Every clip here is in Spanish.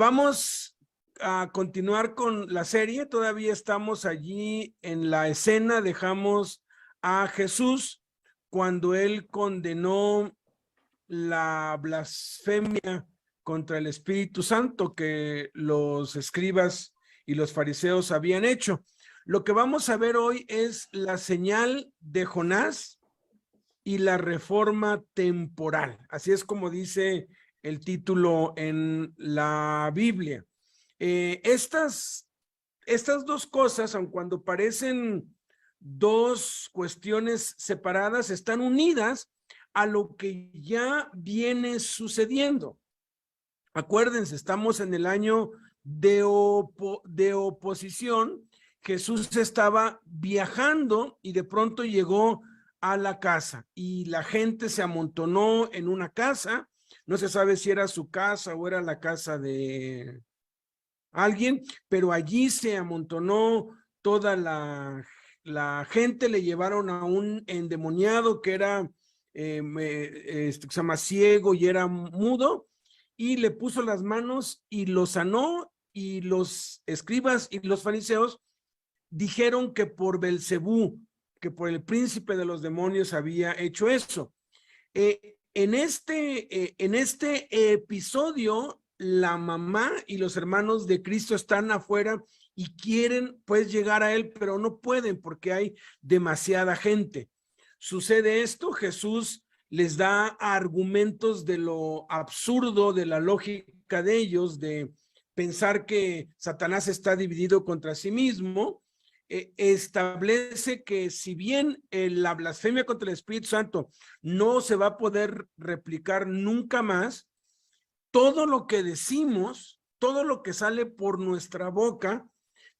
Vamos a continuar con la serie. Todavía estamos allí en la escena. Dejamos a Jesús cuando él condenó la blasfemia contra el Espíritu Santo que los escribas y los fariseos habían hecho. Lo que vamos a ver hoy es la señal de Jonás y la reforma temporal. Así es como dice el título en la Biblia. Estas dos cosas, aun cuando parecen dos cuestiones separadas, están unidas a lo que ya viene sucediendo. Acuérdense, estamos en el año de oposición. Jesús estaba viajando y de pronto llegó a la casa y la gente se amontonó en una casa. No se sabe si era su casa o era la casa de alguien, pero allí se amontonó toda la gente. Le llevaron a un endemoniado que era se llama ciego y era mudo, y le puso las manos y lo sanó, y los escribas y los fariseos dijeron que por Belcebú, que por el príncipe de los demonios había hecho eso. En este episodio, la mamá y los hermanos de Cristo están afuera y quieren pues llegar a él, pero no pueden porque hay demasiada gente. Sucede esto, Jesús les da argumentos de lo absurdo de la lógica de ellos, de pensar que Satanás está dividido contra sí mismo. Establece que si bien la blasfemia contra el Espíritu Santo no se va a poder replicar nunca más, todo lo que decimos, todo lo que sale por nuestra boca,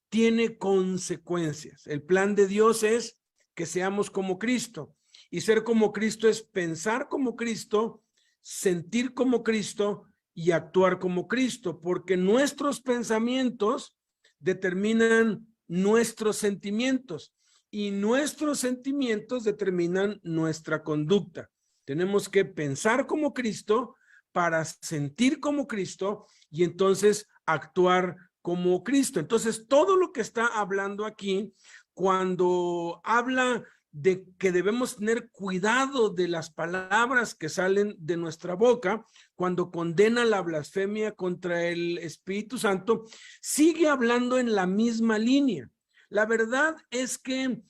tiene consecuencias. El plan de Dios es que seamos como Cristo, y ser como Cristo es pensar como Cristo, sentir como Cristo y actuar como Cristo, porque nuestros pensamientos determinan nuestros sentimientos y nuestros sentimientos determinan nuestra conducta. Tenemos que pensar como Cristo para sentir como Cristo y entonces actuar como Cristo. Entonces, todo lo que está hablando aquí, cuando habla de que debemos tener cuidado de las palabras que salen de nuestra boca, cuando condena la blasfemia contra el Espíritu Santo, sigue hablando en la misma línea. La verdad es que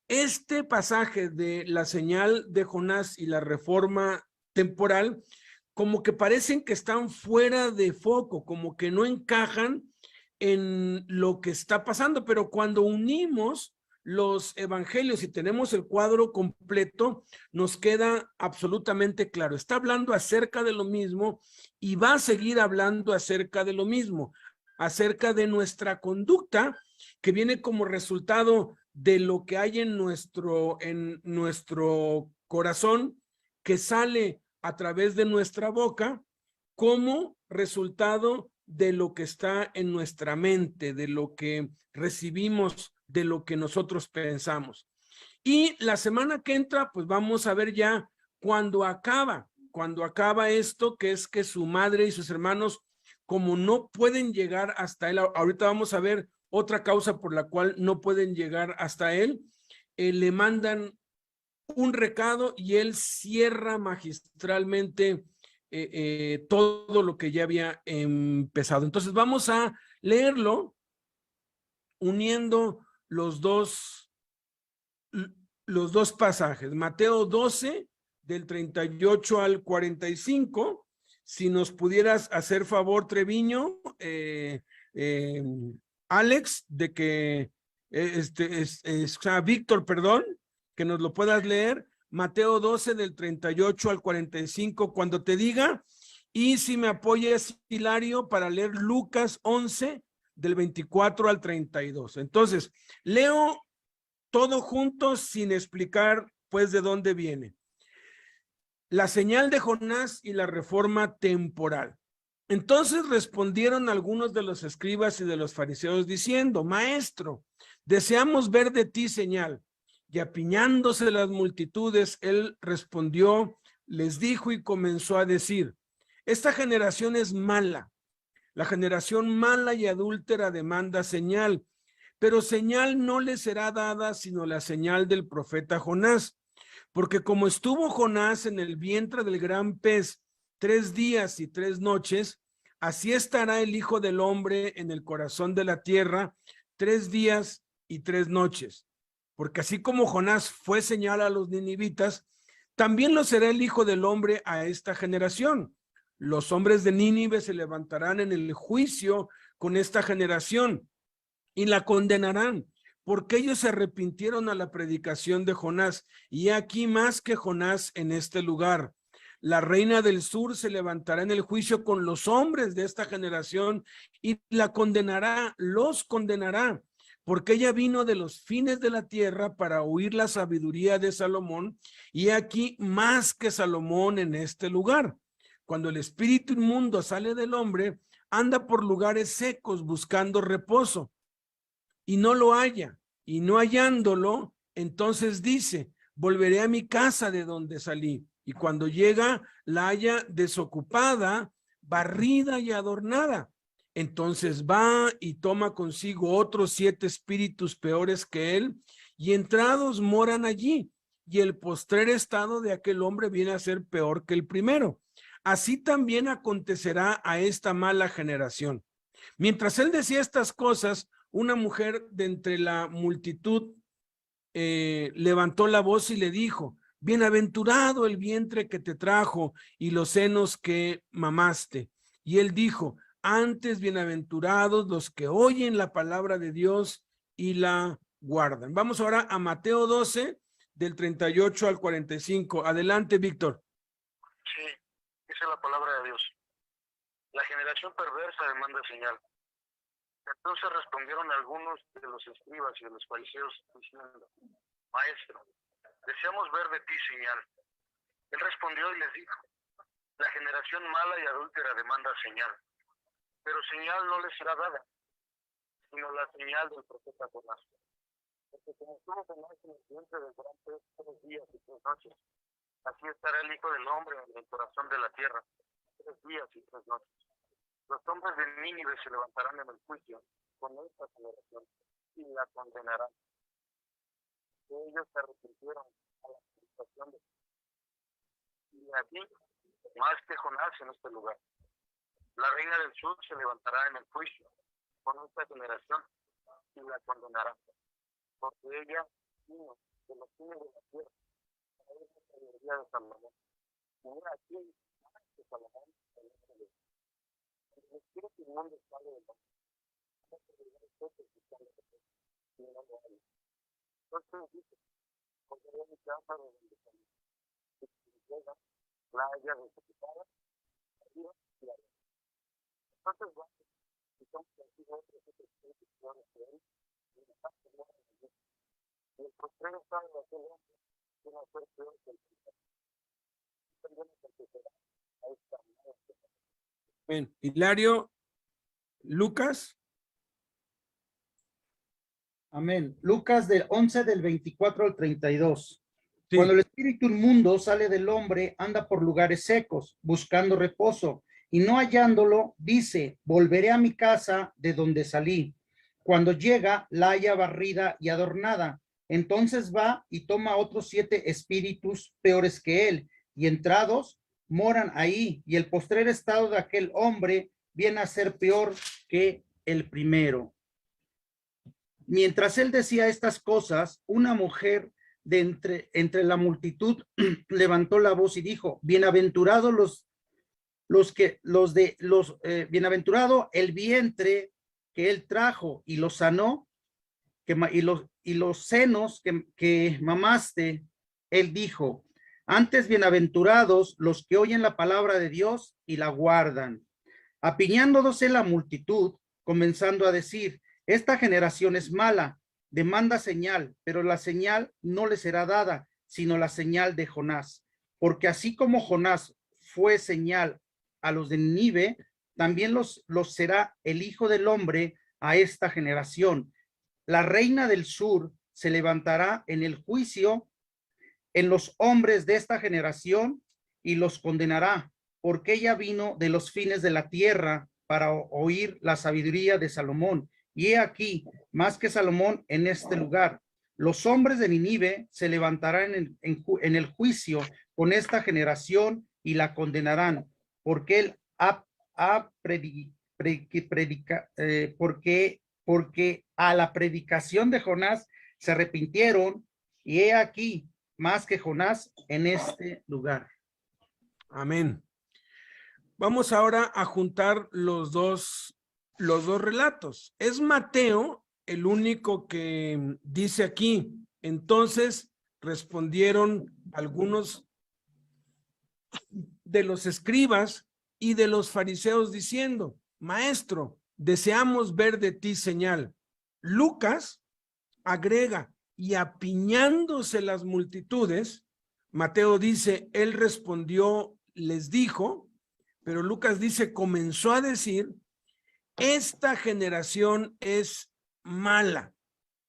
este pasaje de la señal de Jonás y la reforma temporal, como que parecen que están fuera de foco, como que no encajan en lo que está pasando, pero cuando unimos los evangelios y tenemos el cuadro completo, nos queda absolutamente claro. Está hablando acerca de lo mismo y va a seguir hablando acerca de lo mismo, acerca de nuestra conducta que viene como resultado de lo que hay en nuestro corazón, que sale a través de nuestra boca como resultado de lo que está en nuestra mente, de lo que recibimos, de lo que nosotros pensamos. Y la semana que entra, pues vamos a ver ya cuando acaba esto, que es que su madre y sus hermanos, como no pueden llegar hasta él, ahorita vamos a ver otra causa por la cual no pueden llegar hasta él, le mandan un recado y él cierra magistralmente todo lo que ya había empezado. Entonces vamos a leerlo uniendo los dos pasajes. Mateo 12, del 38 al 45. Si nos pudieras hacer favor, Treviño, Alex, de que Víctor, perdón, que nos lo puedas leer. Mateo 12, del 38 al 45, cuando te diga. Y si me apoyas, Hilario, para leer Lucas 11, del 24 al 32. Entonces, leo todo junto sin explicar, pues, de dónde viene. La señal de Jonás y la reforma temporal. Entonces respondieron algunos de los escribas y de los fariseos diciendo: Maestro, deseamos ver de ti señal. Y apiñándose las multitudes, él respondió, les dijo y comenzó a decir: esta generación es mala, La generación mala y adúltera demanda señal, pero señal no le será dada sino la señal del profeta Jonás. Porque como estuvo Jonás en el vientre del gran pez 3 días y 3 noches, así estará el Hijo del Hombre en el corazón de la tierra 3 días y 3 noches. Porque así como Jonás fue señal a los ninivitas, también lo será el Hijo del Hombre a esta generación. Los hombres de Nínive se levantarán en el juicio con esta generación y la condenarán, porque ellos se arrepintieron a la predicación de Jonás, y aquí más que Jonás en este lugar. La reina del sur se levantará en el juicio con los hombres de esta generación y la condenará, los condenará, porque ella vino de los fines de la tierra para oír la sabiduría de Salomón, y aquí más que Salomón en este lugar. Cuando el espíritu inmundo sale del hombre, anda por lugares secos buscando reposo, y no lo halla, y no hallándolo, entonces dice, volveré a mi casa de donde salí. Y cuando llega, la halla desocupada, barrida y adornada. Entonces va y toma consigo otros 7 espíritus peores que él, y entrados moran allí, y el postrer estado de aquel hombre viene a ser peor que el primero. Así también acontecerá a esta mala generación. Mientras él decía estas cosas, una mujer de entre la multitud levantó la voz y le dijo, bienaventurado el vientre que te trajo y los senos que mamaste. Y él dijo, antes bienaventurados los que oyen la palabra de Dios y la guardan. Vamos ahora a Mateo 12, del 38 al 45. Adelante, Víctor. Sí, esa es la palabra de Dios. La generación perversa demanda señal. Entonces respondieron algunos de los escribas y de los fariseos diciendo, Maestro, deseamos ver de ti señal. Él respondió y les dijo, la generación mala y adúltera demanda señal, pero señal no les será dada, sino la señal del profeta Jonás. Porque como estuvo Jonás en el vientre del gran pez 3 días y 3 noches, así estará el Hijo del Hombre en el corazón de la tierra 3 días y 3 noches. Los hombres de Nínive se levantarán en el juicio con esta generación y la condenarán. Ellos se arrepintieron a la predicación de y aquí más que Jonás en este lugar. La reina del sur se levantará en el juicio con esta generación y la condenará, porque ella vino de los fines de la tierra a la sabiduría de Salomón. Y aquí más que Salomón en este lugar. El espíritu inmundo sale del hombre. Entonces dice, volveré a mi casa de donde salí. Y llega, la haya desocupada, arriba y arriba. Entonces va, y son consigo otros espíritus peores que él, y la casa no es de Dios. Y el postrero estado de aquel hombre viene a ser peor que el primero. También es el que será a esta muerte. Bien, Hilario, Lucas. Amén. Lucas del 11 del 24 al 32. Sí. Cuando el espíritu inmundo sale del hombre, anda por lugares secos, buscando reposo, y no hallándolo, dice, volveré a mi casa de donde salí. Cuando llega, la halla barrida y adornada. Entonces va y toma otros 7 espíritus peores que él, y entrados moran ahí, y el postrer estado de aquel hombre viene a ser peor que el primero. Mientras él decía estas cosas, una mujer de entre la multitud levantó la voz y dijo, bienaventurados bienaventurado el vientre que él trajo y lo sanó, y los senos que mamaste. Él dijo, antes bienaventurados los que oyen la palabra de Dios y la guardan. Apiñándose la multitud, comenzando a decir, esta generación es mala, demanda señal, pero la señal no le será dada, sino la señal de Jonás. Porque así como Jonás fue señal a los de Nínive, también los será el Hijo del Hombre a esta generación. La reina del sur se levantará en el juicio en los hombres de esta generación y los condenará, porque ella vino de los fines de la tierra para oír la sabiduría de Salomón. Y he aquí, más que Salomón en este lugar. Los hombres de Nínive se levantarán en el juicio con esta generación y la condenarán, porque él porque a la predicación de Jonás se arrepintieron, y he aquí más que Jonás en este lugar. Amén. Vamos ahora a juntar los dos relatos. Es Mateo el único que dice aquí. Entonces respondieron algunos de los escribas y de los fariseos diciendo: Maestro, deseamos ver de ti señal. Lucas agrega: y apiñándose las multitudes, Mateo dice, él respondió, les dijo, pero Lucas dice, comenzó a decir, esta generación es mala.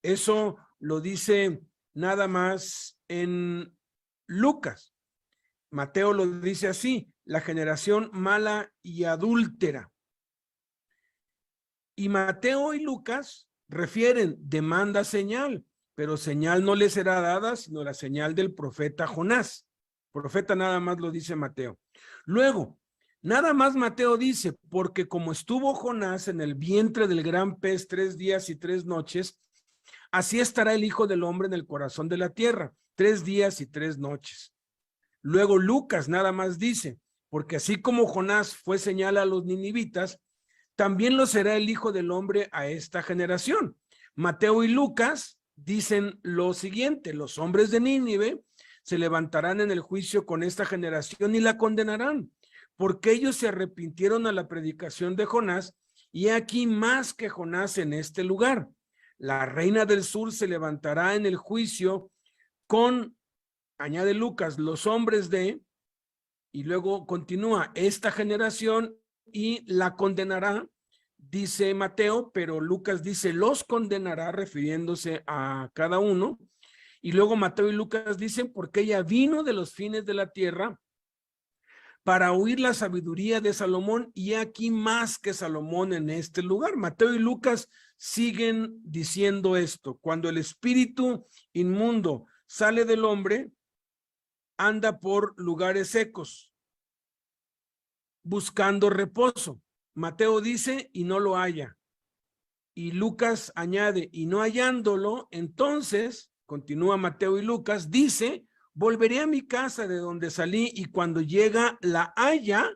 Eso lo dice nada más en Lucas. Mateo lo dice así, la generación mala y adúltera. Y Mateo y Lucas refieren, demanda señal, pero señal no le será dada, sino la señal del profeta Jonás. Profeta nada más lo dice Mateo. Luego, nada más Mateo dice, porque como estuvo Jonás en el vientre del gran pez 3 días y 3 noches, así estará el Hijo del Hombre en el corazón de la tierra, 3 días y 3 noches. Luego Lucas nada más dice, porque así como Jonás fue señal a los ninivitas, también lo será el Hijo del Hombre a esta generación. Mateo y Lucas dicen lo siguiente: los hombres de Nínive se levantarán en el juicio con esta generación y la condenarán, porque ellos se arrepintieron a la predicación de Jonás, y aquí más que Jonás en este lugar. La reina del sur se levantará en el juicio con, añade Lucas, los hombres de, y luego continúa, esta generación, y la condenará, dice Mateo, pero Lucas dice los condenará, refiriéndose a cada uno. Y luego Mateo y Lucas dicen, porque ella vino de los fines de la tierra para oír la sabiduría de Salomón, y aquí más que Salomón en este lugar. Mateo y Lucas siguen diciendo esto: cuando el espíritu inmundo sale del hombre, anda por lugares secos, buscando reposo. Mateo dice, y no lo halla. Y Lucas añade, y no hallándolo, entonces, continúa Mateo y Lucas, dice, volveré a mi casa de donde salí, y cuando llega la halla.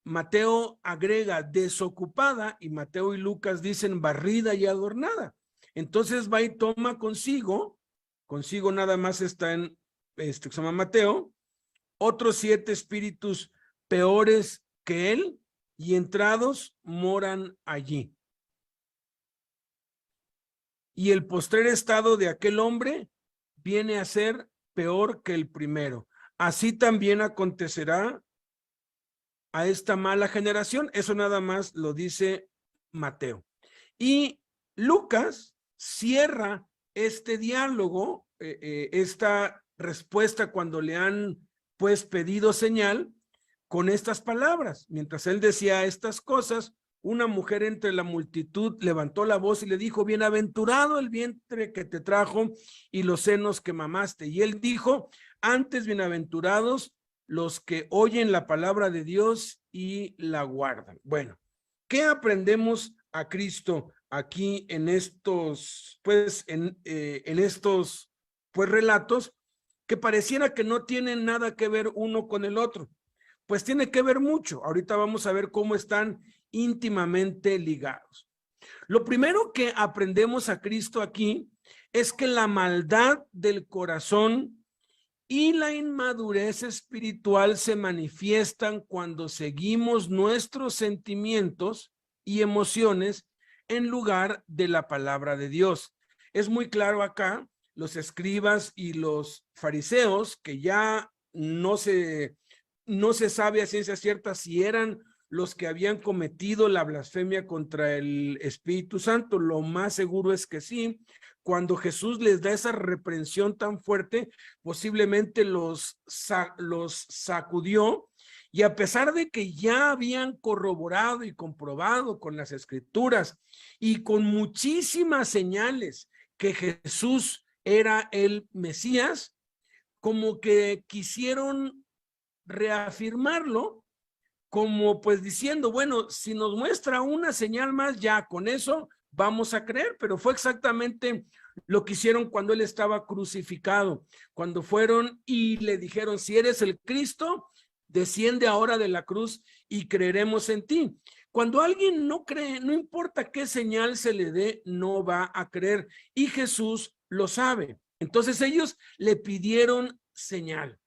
Mateo agrega desocupada, y Mateo y Lucas dicen barrida y adornada. Entonces va y toma consigo nada más está en que se llama Mateo, otros 7 espíritus peores que él, y entrados moran allí. Y el postrer estado de aquel hombre viene a ser peor que el primero. Así también acontecerá a esta mala generación. Eso nada más lo dice Mateo. Y Lucas cierra este diálogo, esta respuesta cuando le han pues pedido señal, con estas palabras. Mientras él decía estas cosas, una mujer entre la multitud levantó la voz y le dijo, bienaventurado el vientre que te trajo y los senos que mamaste. Y él dijo, antes bienaventurados los que oyen la palabra de Dios y la guardan. Bueno, ¿qué aprendemos a Cristo aquí en estos, pues, en estos, pues, relatos que pareciera que no tienen nada que ver uno con el otro? Pues tiene que ver mucho. Ahorita vamos a ver cómo están íntimamente ligados. Lo primero que aprendemos a Cristo aquí es que la maldad del corazón y la inmadurez espiritual se manifiestan cuando seguimos nuestros sentimientos y emociones en lugar de la palabra de Dios. Es muy claro acá, los escribas y los fariseos, que ya no se sabe a ciencia cierta si eran los que habían cometido la blasfemia contra el Espíritu Santo. Lo más seguro es que sí. Cuando Jesús les da esa reprensión tan fuerte, posiblemente los sacudió Y a pesar de que ya habían corroborado y comprobado con las escrituras y con muchísimas señales que Jesús era el Mesías, como que quisieron reafirmarlo, como pues diciendo, bueno, si nos muestra una señal más, ya con eso vamos a creer. Pero fue exactamente lo que hicieron cuando él estaba crucificado, cuando fueron y le dijeron, si eres el Cristo, desciende ahora de la cruz y creeremos en ti. Cuando alguien no cree, no importa qué señal se le dé, no va a creer, y Jesús lo sabe. Entonces ellos le pidieron señal.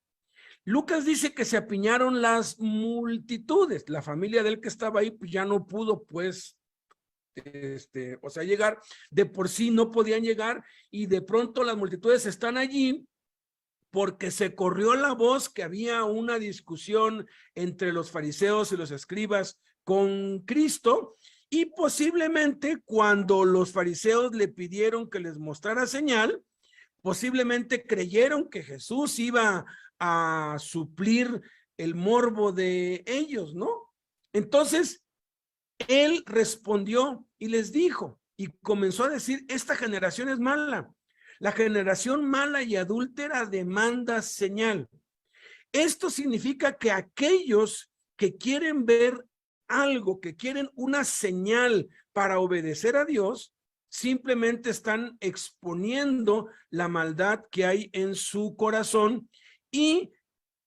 Lucas dice que se apiñaron las multitudes. La familia de él que estaba ahí pues ya no pudo pues llegar. De por sí no podían llegar, y de pronto las multitudes están allí porque se corrió la voz que había una discusión entre los fariseos y los escribas con Cristo, y posiblemente cuando los fariseos le pidieron que les mostrara señal, posiblemente creyeron que Jesús iba a suplir el morbo de ellos, ¿no? Entonces, él respondió y les dijo, y comenzó a decir, esta generación es mala. La generación mala y adúltera demanda señal. Esto significa que aquellos que quieren ver algo, que quieren una señal para obedecer a Dios, simplemente están exponiendo la maldad que hay en su corazón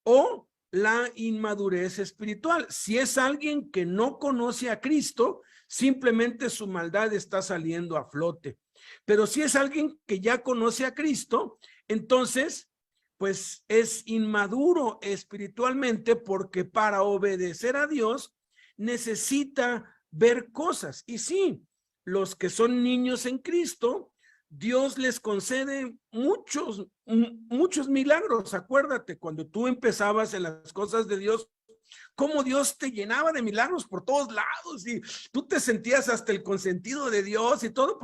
o la inmadurez espiritual. Si es alguien que no conoce a Cristo, simplemente su maldad está saliendo a flote. Pero si es alguien que ya conoce a Cristo, entonces pues es inmaduro espiritualmente, porque para obedecer a Dios necesita ver cosas. Y sí, los que son niños en Cristo, Dios les concede muchos milagros. Acuérdate, cuando tú empezabas en las cosas de Dios, cómo Dios te llenaba de milagros por todos lados, y tú te sentías hasta el consentido de Dios y todo,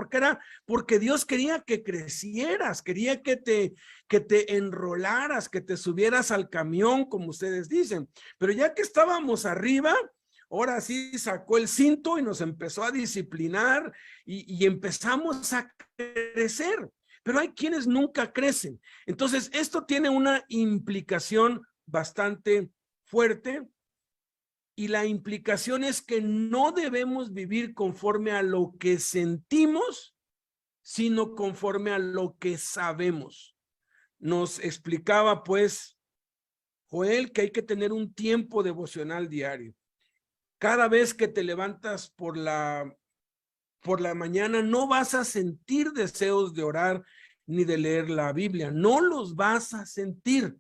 porque Dios quería que crecieras, quería que te enrolaras, que te subieras al camión, como ustedes dicen. Pero ya que estábamos arriba, ahora sí sacó el cinto y nos empezó a disciplinar, y empezamos a crecer. Pero hay quienes nunca crecen. Entonces, esto tiene una implicación bastante fuerte, y la implicación es que no debemos vivir conforme a lo que sentimos, sino conforme a lo que sabemos. Nos explicaba pues Joel que hay que tener un tiempo devocional diario. Cada vez que te levantas por la mañana, no vas a sentir deseos de orar ni de leer la Biblia, no los vas a sentir.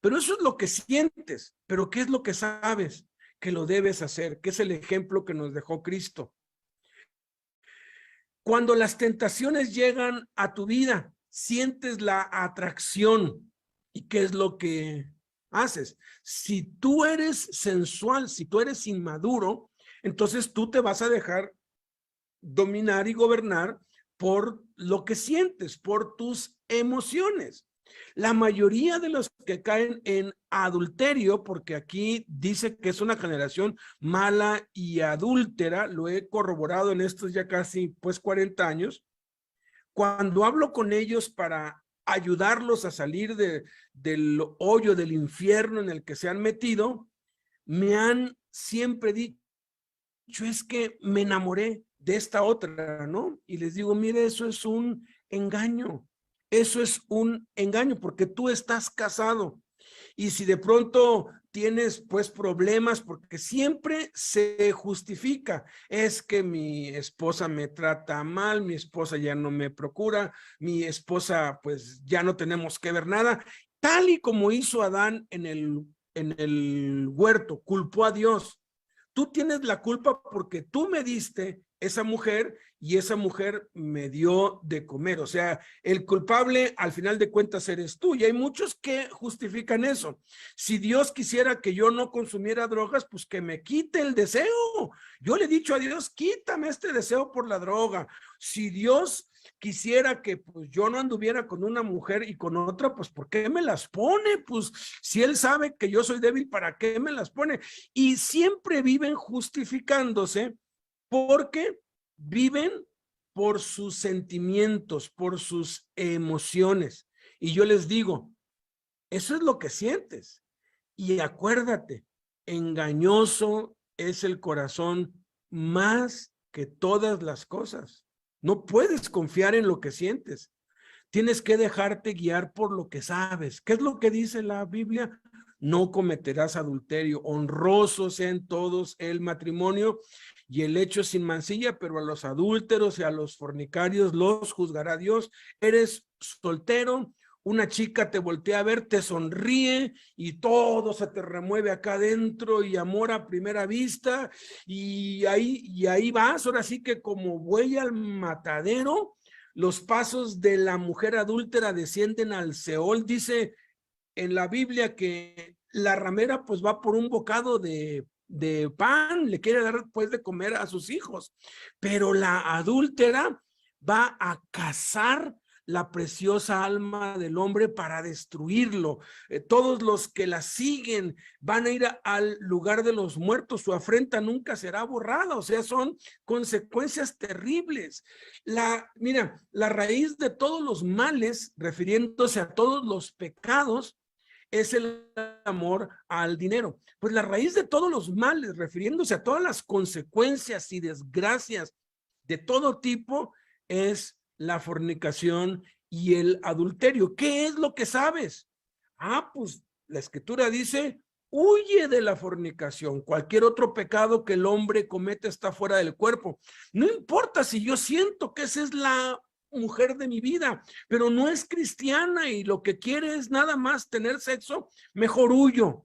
Pero eso es lo que sientes. Pero ¿qué es lo que sabes? Que lo debes hacer, que es el ejemplo que nos dejó Cristo. Cuando las tentaciones llegan a tu vida, sientes la atracción. ¿Y qué es lo que haces? Si tú eres sensual, si tú eres inmaduro, entonces tú te vas a dejar dominar y gobernar por lo que sientes, por tus emociones. La mayoría de los que caen en adulterio, porque aquí dice que es una generación mala y adúltera, lo he corroborado en estos ya casi pues 40 años, cuando hablo con ellos para ayudarlos a salir del hoyo del infierno en el que se han metido, me han siempre dicho, es que me enamoré de esta otra, ¿no? Y les digo, mire, eso es un engaño. Eso es un engaño, porque tú estás casado, y si de pronto tienes pues problemas, porque siempre se justifica, es que mi esposa me trata mal, mi esposa ya no me procura, mi esposa pues ya no tenemos que ver nada, tal y como hizo Adán en el huerto, culpó a Dios. Tú tienes la culpa porque tú me diste esa mujer y esa mujer me dio de comer. O sea, el culpable al final de cuentas eres tú. Y hay muchos que justifican eso. Si Dios quisiera que yo no consumiera drogas, pues que me quite el deseo. Yo le he dicho a Dios, quítame este deseo por la droga. Si Dios quisiera que pues yo no anduviera con una mujer y con otra, pues ¿por qué me las pone? Pues si él sabe que yo soy débil, ¿para qué me las pone? Y siempre viven justificándose porque viven por sus sentimientos, por sus emociones. Y yo les digo, eso es lo que sientes. Y acuérdate, engañoso es el corazón más que todas las cosas. No puedes confiar en lo que sientes. Tienes que dejarte guiar por lo que sabes. ¿Qué es lo que dice la Biblia? No cometerás adulterio. Honroso sea en todos el matrimonio y el hecho sin mancilla, pero a los adúlteros y a los fornicarios los juzgará Dios. Eres soltero, una chica te voltea a ver, te sonríe y todo se te remueve acá adentro y amor a primera vista y ahí vas, ahora sí que como buey al matadero. Los pasos de la mujer adúltera descienden al Seol. Dice en la Biblia que la ramera pues va por un bocado de pan, le quiere dar pues de comer a sus hijos, pero la adúltera va a cazar la preciosa alma del hombre para destruirlo. Todos los que la siguen van a ir al lugar de los muertos, su afrenta nunca será borrada, o sea, son consecuencias terribles. Mira, la raíz de todos los males, refiriéndose a todos los pecados, es el amor al dinero. Pues la raíz de todos los males, refiriéndose a todas las consecuencias y desgracias de todo tipo, es la fornicación y el adulterio. ¿Qué es lo que sabes? Pues la escritura dice, huye de la fornicación. Cualquier otro pecado que el hombre cometa está fuera del cuerpo. No importa si yo siento que esa es la mujer de mi vida, pero no es cristiana y lo que quiere es nada más tener sexo, mejor huyo.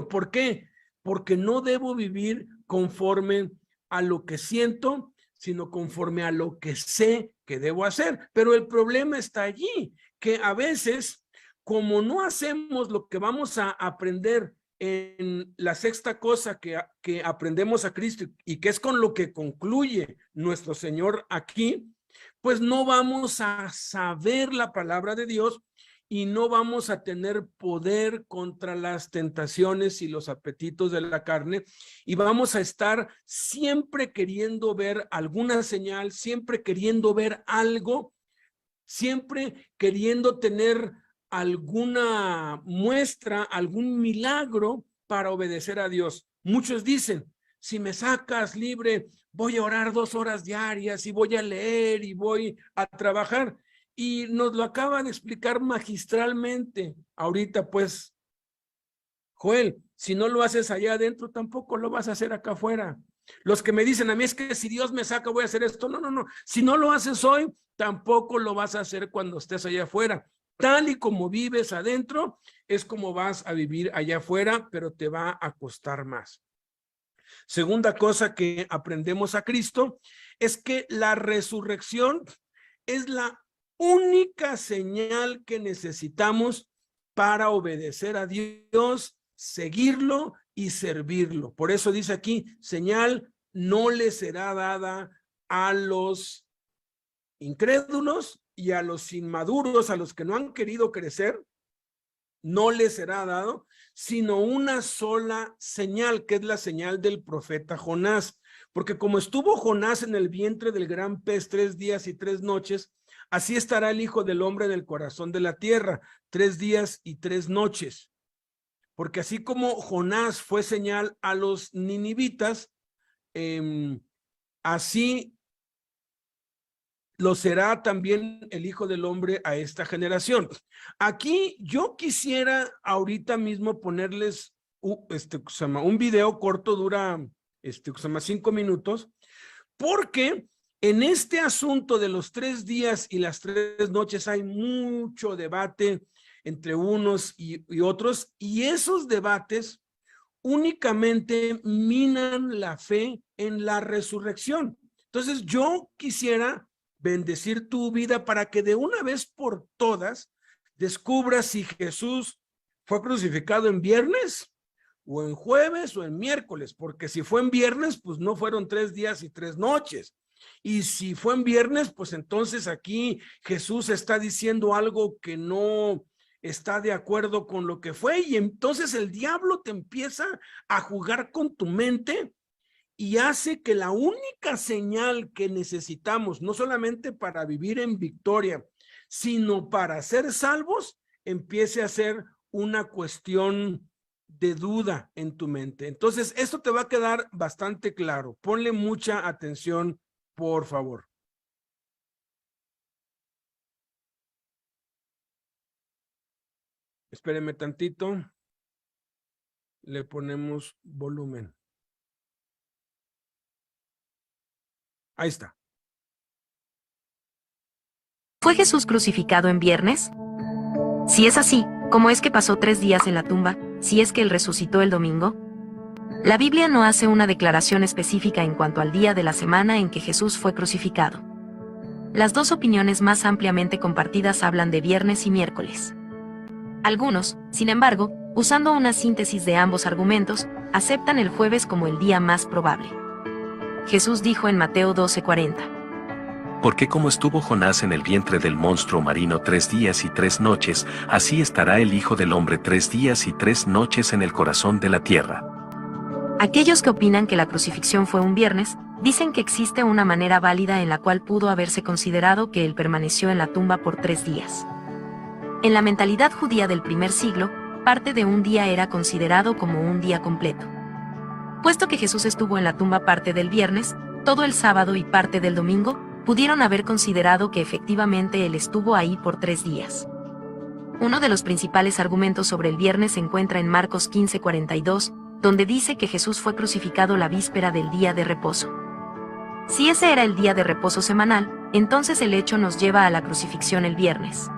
¿Por qué? Porque no debo vivir conforme a lo que siento, sino conforme a lo que sé que debo hacer. Pero el problema está allí, que a veces, como no hacemos lo que vamos a aprender en la sexta cosa que aprendemos a Cristo y que es con lo que concluye nuestro Señor aquí, pues no vamos a saber la palabra de Dios y no vamos a tener poder contra las tentaciones y los apetitos de la carne y vamos a estar siempre queriendo ver alguna señal, siempre queriendo ver algo, siempre queriendo tener alguna muestra, algún milagro para obedecer a Dios. Muchos dicen, si me sacas libre, voy a orar 2 horas diarias y voy a leer y voy a trabajar. Y nos lo acaba de explicar magistralmente ahorita, pues, Joel, si no lo haces allá adentro, tampoco lo vas a hacer acá afuera. Los que me dicen a mí es que si Dios me saca voy a hacer esto. No. Si no lo haces hoy, tampoco lo vas a hacer cuando estés allá afuera. Tal y como vives adentro, es como vas a vivir allá afuera, pero te va a costar más. Segunda cosa que aprendemos a Cristo es que la resurrección es la única señal que necesitamos para obedecer a Dios, seguirlo y servirlo. Por eso dice aquí, señal no le será dada a los incrédulos y a los inmaduros, a los que no han querido crecer, no les será dado, sino una sola señal, que es la señal del profeta Jonás. Porque como estuvo Jonás en el vientre del gran pez 3 días y 3 noches, así estará el Hijo del Hombre en el corazón de la tierra, 3 días y 3 noches. Porque así como Jonás fue señal a los ninivitas, así lo será también el Hijo del Hombre a esta generación. Aquí yo quisiera ahorita mismo ponerles un video corto, dura 5 minutos, porque en este asunto de los 3 días y las 3 noches hay mucho debate entre unos y otros, y esos debates únicamente minan la fe en la resurrección. Entonces yo quisiera bendecir tu vida para que de una vez por todas descubras si Jesús fue crucificado en viernes o en jueves o en miércoles, porque si fue en viernes, pues no fueron 3 días y 3 noches. Y si fue en viernes, pues entonces aquí Jesús está diciendo algo que no está de acuerdo con lo que fue, y entonces el diablo te empieza a jugar con tu mente y hace que la única señal que necesitamos, no solamente para vivir en victoria, sino para ser salvos, empiece a ser una cuestión de duda en tu mente. Entonces, esto te va a quedar bastante claro. Ponle mucha atención, por favor. Espéreme tantito. Le ponemos volumen. Ahí está. ¿Fue Jesús crucificado en viernes? Si es así, ¿cómo es que pasó 3 días en la tumba, si es que él resucitó el domingo? La Biblia no hace una declaración específica en cuanto al día de la semana en que Jesús fue crucificado. Las dos opiniones más ampliamente compartidas hablan de viernes y miércoles. Algunos, sin embargo, usando una síntesis de ambos argumentos, aceptan el jueves como el día más probable. Jesús dijo en Mateo 12:40. Porque como estuvo Jonás en el vientre del monstruo marino 3 días y 3 noches, así estará el Hijo del Hombre 3 días y 3 noches en el corazón de la tierra. Aquellos que opinan que la crucifixión fue un viernes, dicen que existe una manera válida en la cual pudo haberse considerado que él permaneció en la tumba por 3 días. En la mentalidad judía del primer siglo, parte de un día era considerado como un día completo. Puesto que Jesús estuvo en la tumba parte del viernes, todo el sábado y parte del domingo, pudieron haber considerado que efectivamente él estuvo ahí por 3 días. Uno de los principales argumentos sobre el viernes se encuentra en Marcos 15:42, donde dice que Jesús fue crucificado la víspera del día de reposo. Si ese era el día de reposo semanal, entonces el hecho nos lleva a la crucifixión el viernes.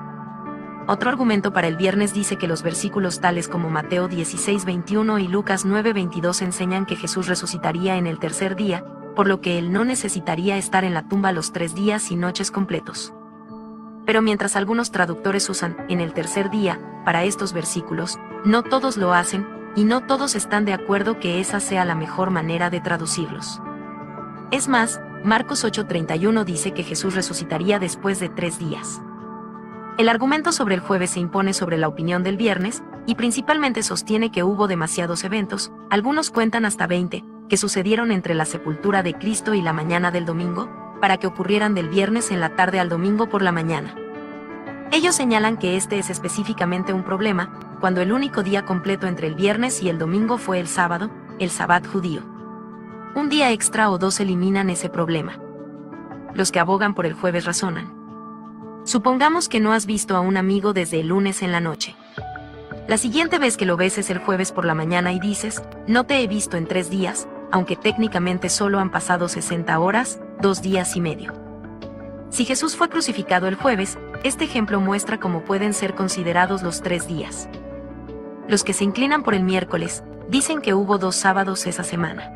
Otro argumento para el viernes dice que los versículos tales como Mateo 16:21 y Lucas 9:22 enseñan que Jesús resucitaría en el tercer día, por lo que él no necesitaría estar en la tumba los 3 días y noches completos. Pero mientras algunos traductores usan "en el tercer día" para estos versículos, no todos lo hacen, y no todos están de acuerdo que esa sea la mejor manera de traducirlos. Es más, Marcos 8:31 dice que Jesús resucitaría después de 3 días. El argumento sobre el jueves se impone sobre la opinión del viernes, y principalmente sostiene que hubo demasiados eventos, algunos cuentan hasta 20, que sucedieron entre la sepultura de Cristo y la mañana del domingo, para que ocurrieran del viernes en la tarde al domingo por la mañana. Ellos señalan que este es específicamente un problema, cuando el único día completo entre el viernes y el domingo fue el sábado, el sabbat judío. Un día extra o 2 eliminan ese problema. Los que abogan por el jueves razonan. Supongamos que no has visto a un amigo desde el lunes en la noche. La siguiente vez que lo ves es el jueves por la mañana y dices, no te he visto en 3 días, aunque técnicamente solo han pasado 60 horas, 2 días y medio. Si Jesús fue crucificado el jueves, este ejemplo muestra cómo pueden ser considerados los 3 días. Los que se inclinan por el miércoles, dicen que hubo 2 sábados esa semana.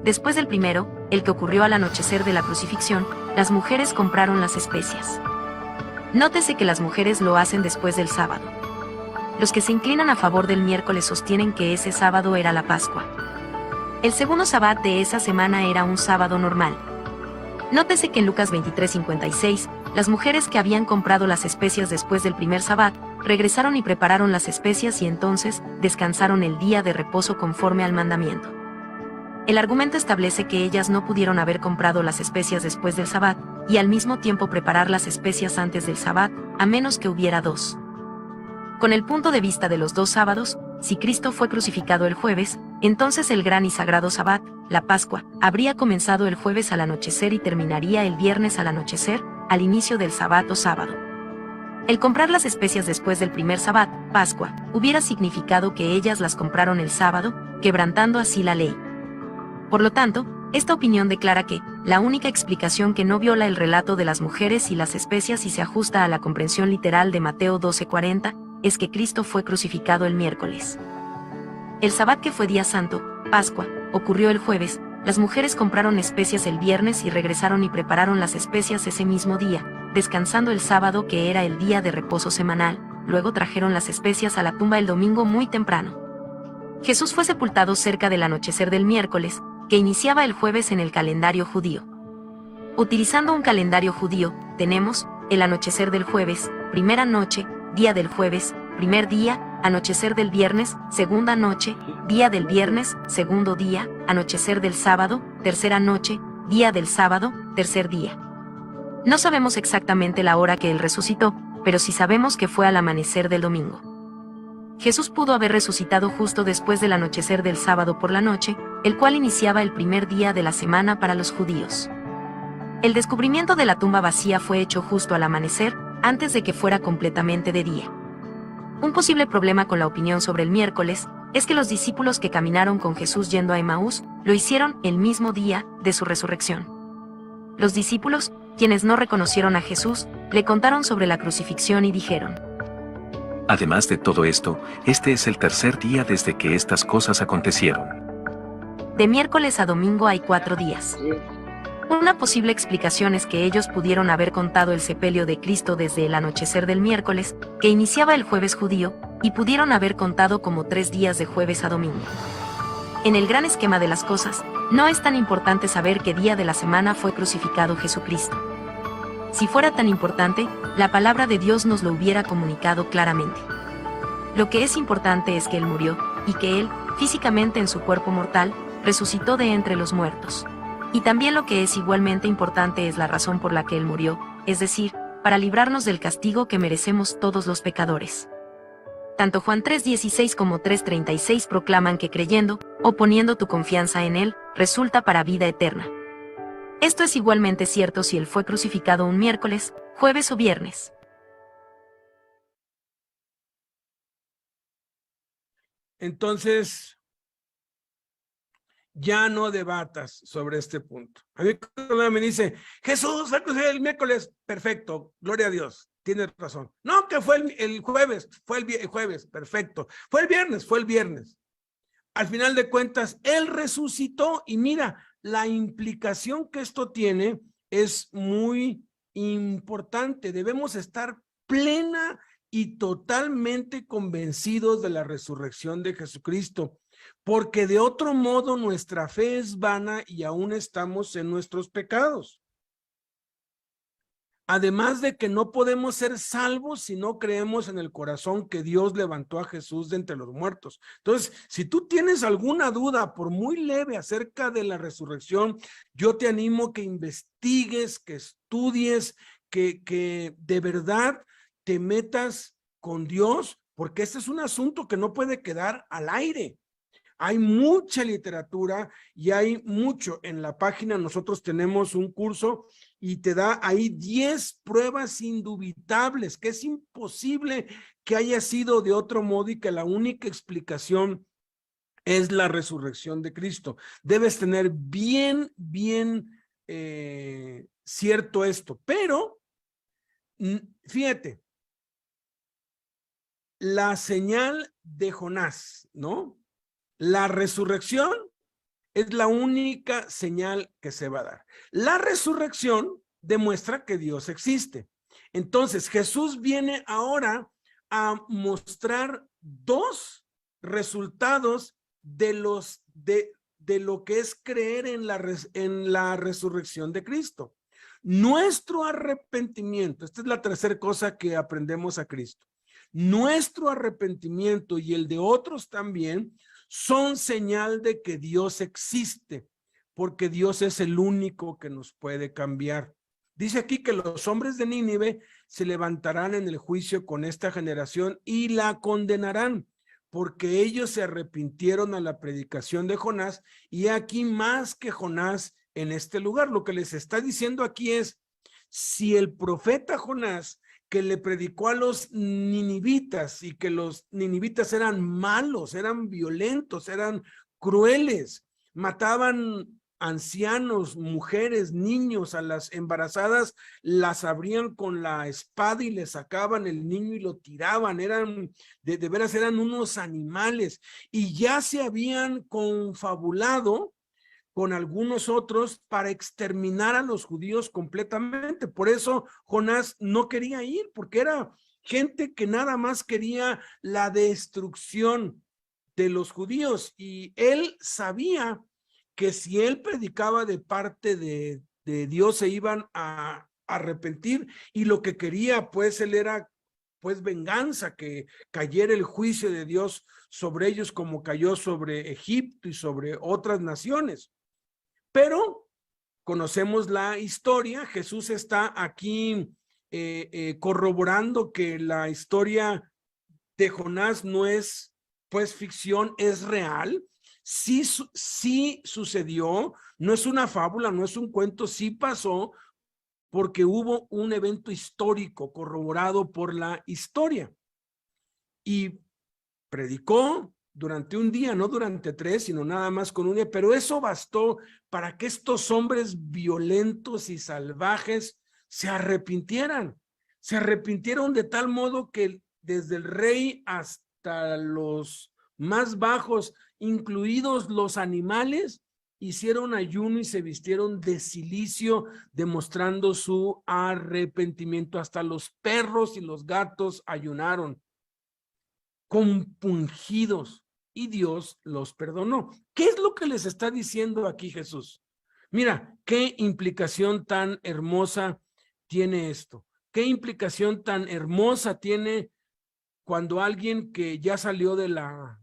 Después del primero, el que ocurrió al anochecer de la crucifixión, las mujeres compraron las especias. Nótese que las mujeres lo hacen después del sábado. Los que se inclinan a favor del miércoles sostienen que ese sábado era la Pascua. El segundo sabbat de esa semana era un sábado normal. Nótese que en Lucas 23:56, las mujeres que habían comprado las especias después del primer sabbat, regresaron y prepararon las especias y entonces descansaron el día de reposo conforme al mandamiento. El argumento establece que ellas no pudieron haber comprado las especias después del sabbat, y al mismo tiempo preparar las especias antes del sabbat, a menos que hubiera 2. Con el punto de vista de los 2 sábados, si Cristo fue crucificado el jueves, entonces el gran y sagrado sabbat, la Pascua, habría comenzado el jueves al anochecer y terminaría el viernes al anochecer, al inicio del sabbat o sábado. El comprar las especias después del primer sabbat, Pascua, hubiera significado que ellas las compraron el sábado, quebrantando así la ley. Por lo tanto, esta opinión declara que la única explicación que no viola el relato de las mujeres y las especias y se ajusta a la comprensión literal de Mateo 12:40, es que Cristo fue crucificado el miércoles. El sabbat, que fue día santo, Pascua, ocurrió el jueves, las mujeres compraron especias el viernes y regresaron y prepararon las especias ese mismo día, descansando el sábado que era el día de reposo semanal. Luego trajeron las especias a la tumba el domingo muy temprano. Jesús fue sepultado cerca del anochecer del miércoles, que iniciaba el jueves en el calendario judío. Utilizando un calendario judío, tenemos el anochecer del jueves, primera noche, día del jueves, primer día, anochecer del viernes, segunda noche, día del viernes, segundo día, anochecer del sábado, tercera noche, día del sábado, tercer día. No sabemos exactamente la hora que él resucitó, pero sí sabemos que fue al amanecer del domingo. Jesús pudo haber resucitado justo después del anochecer del sábado por la noche, el cual iniciaba el primer día de la semana para los judíos. El descubrimiento de la tumba vacía fue hecho justo al amanecer, antes de que fuera completamente de día. Un posible problema con la opinión sobre el miércoles es que los discípulos que caminaron con Jesús yendo a Emaús lo hicieron el mismo día de su resurrección. Los discípulos, quienes no reconocieron a Jesús, le contaron sobre la crucifixión y dijeron: Además de todo esto, este es el tercer día desde que estas cosas acontecieron. De miércoles a domingo hay 4 días. Una posible explicación es que ellos pudieron haber contado el sepelio de Cristo desde el anochecer del miércoles, que iniciaba el jueves judío, y pudieron haber contado como 3 días de jueves a domingo. En el gran esquema de las cosas, no es tan importante saber qué día de la semana fue crucificado Jesucristo. Si fuera tan importante, la palabra de Dios nos lo hubiera comunicado claramente. Lo que es importante es que Él murió, y que Él, físicamente en su cuerpo mortal, resucitó de entre los muertos. Y también lo que es igualmente importante es la razón por la que Él murió, es decir, para librarnos del castigo que merecemos todos los pecadores. Tanto Juan 3:16 como 3:36 proclaman que creyendo, o poniendo tu confianza en Él, resulta para vida eterna. Esto es igualmente cierto si Él fue crucificado un miércoles, jueves o viernes. Entonces, ya no debatas sobre este punto. A mí cuando me dice, Jesús fue crucificado el miércoles, perfecto, gloria a Dios, tienes razón. No, que fue el jueves, fue el jueves, perfecto. Fue el viernes. Al final de cuentas, Él resucitó y mira, la implicación que esto tiene es muy importante. Debemos estar plena y totalmente convencidos de la resurrección de Jesucristo, porque de otro modo nuestra fe es vana y aún estamos en nuestros pecados. Además de que no podemos ser salvos si no creemos en el corazón que Dios levantó a Jesús de entre los muertos. Entonces, si tú tienes alguna duda, por muy leve, acerca de la resurrección, yo te animo que investigues, que estudies, que de verdad te metas con Dios, porque este es un asunto que no puede quedar al aire. Hay mucha literatura y hay mucho. En la página nosotros tenemos un curso y te da ahí 10 pruebas indubitables, que es imposible que haya sido de otro modo y que la única explicación es la resurrección de Cristo. Debes tener bien cierto esto, pero fíjate, la señal de Jonás, ¿no? La resurrección es la única señal que se va a dar. La resurrección demuestra que Dios existe. Entonces, Jesús viene ahora a mostrar 2 resultados de lo que es creer en la resurrección de Cristo. Nuestro arrepentimiento, esta es la tercera cosa que aprendemos a Cristo. Nuestro arrepentimiento y el de otros también son señal de que Dios existe, porque Dios es el único que nos puede cambiar. Dice aquí que los hombres de Nínive se levantarán en el juicio con esta generación y la condenarán, porque ellos se arrepintieron a la predicación de Jonás, y aquí más que Jonás en este lugar. Lo que les está diciendo aquí es, si el profeta Jonás, que le predicó a los ninivitas y que los ninivitas eran malos, eran violentos, eran crueles, mataban ancianos, mujeres, niños, a las embarazadas las abrían con la espada y le sacaban el niño y lo tiraban, eran, de veras eran unos animales, y ya se habían confabulado con algunos otros para exterminar a los judíos completamente. Por eso Jonás no quería ir, porque era gente que nada más quería la destrucción de los judíos, y él sabía que si él predicaba de parte de Dios se iban a arrepentir, y lo que quería pues él era pues venganza, que cayera el juicio de Dios sobre ellos como cayó sobre Egipto y sobre otras naciones. Pero conocemos la historia. Jesús está aquí corroborando que la historia de Jonás no es pues ficción, es real. Sí sucedió, no es una fábula, no es un cuento, sí pasó, porque hubo un evento histórico corroborado por la historia. Y predicó durante un día, no durante 3, sino nada más con un día, pero eso bastó para que estos hombres violentos y salvajes se arrepintieran de tal modo que desde el rey hasta los más bajos, incluidos los animales, hicieron ayuno y se vistieron de cilicio, demostrando su arrepentimiento. Hasta los perros y los gatos ayunaron, compungidos, y Dios los perdonó. ¿Qué es lo que les está diciendo aquí Jesús? Mira, qué implicación tan hermosa tiene esto. Qué implicación tan hermosa tiene cuando alguien que ya salió de la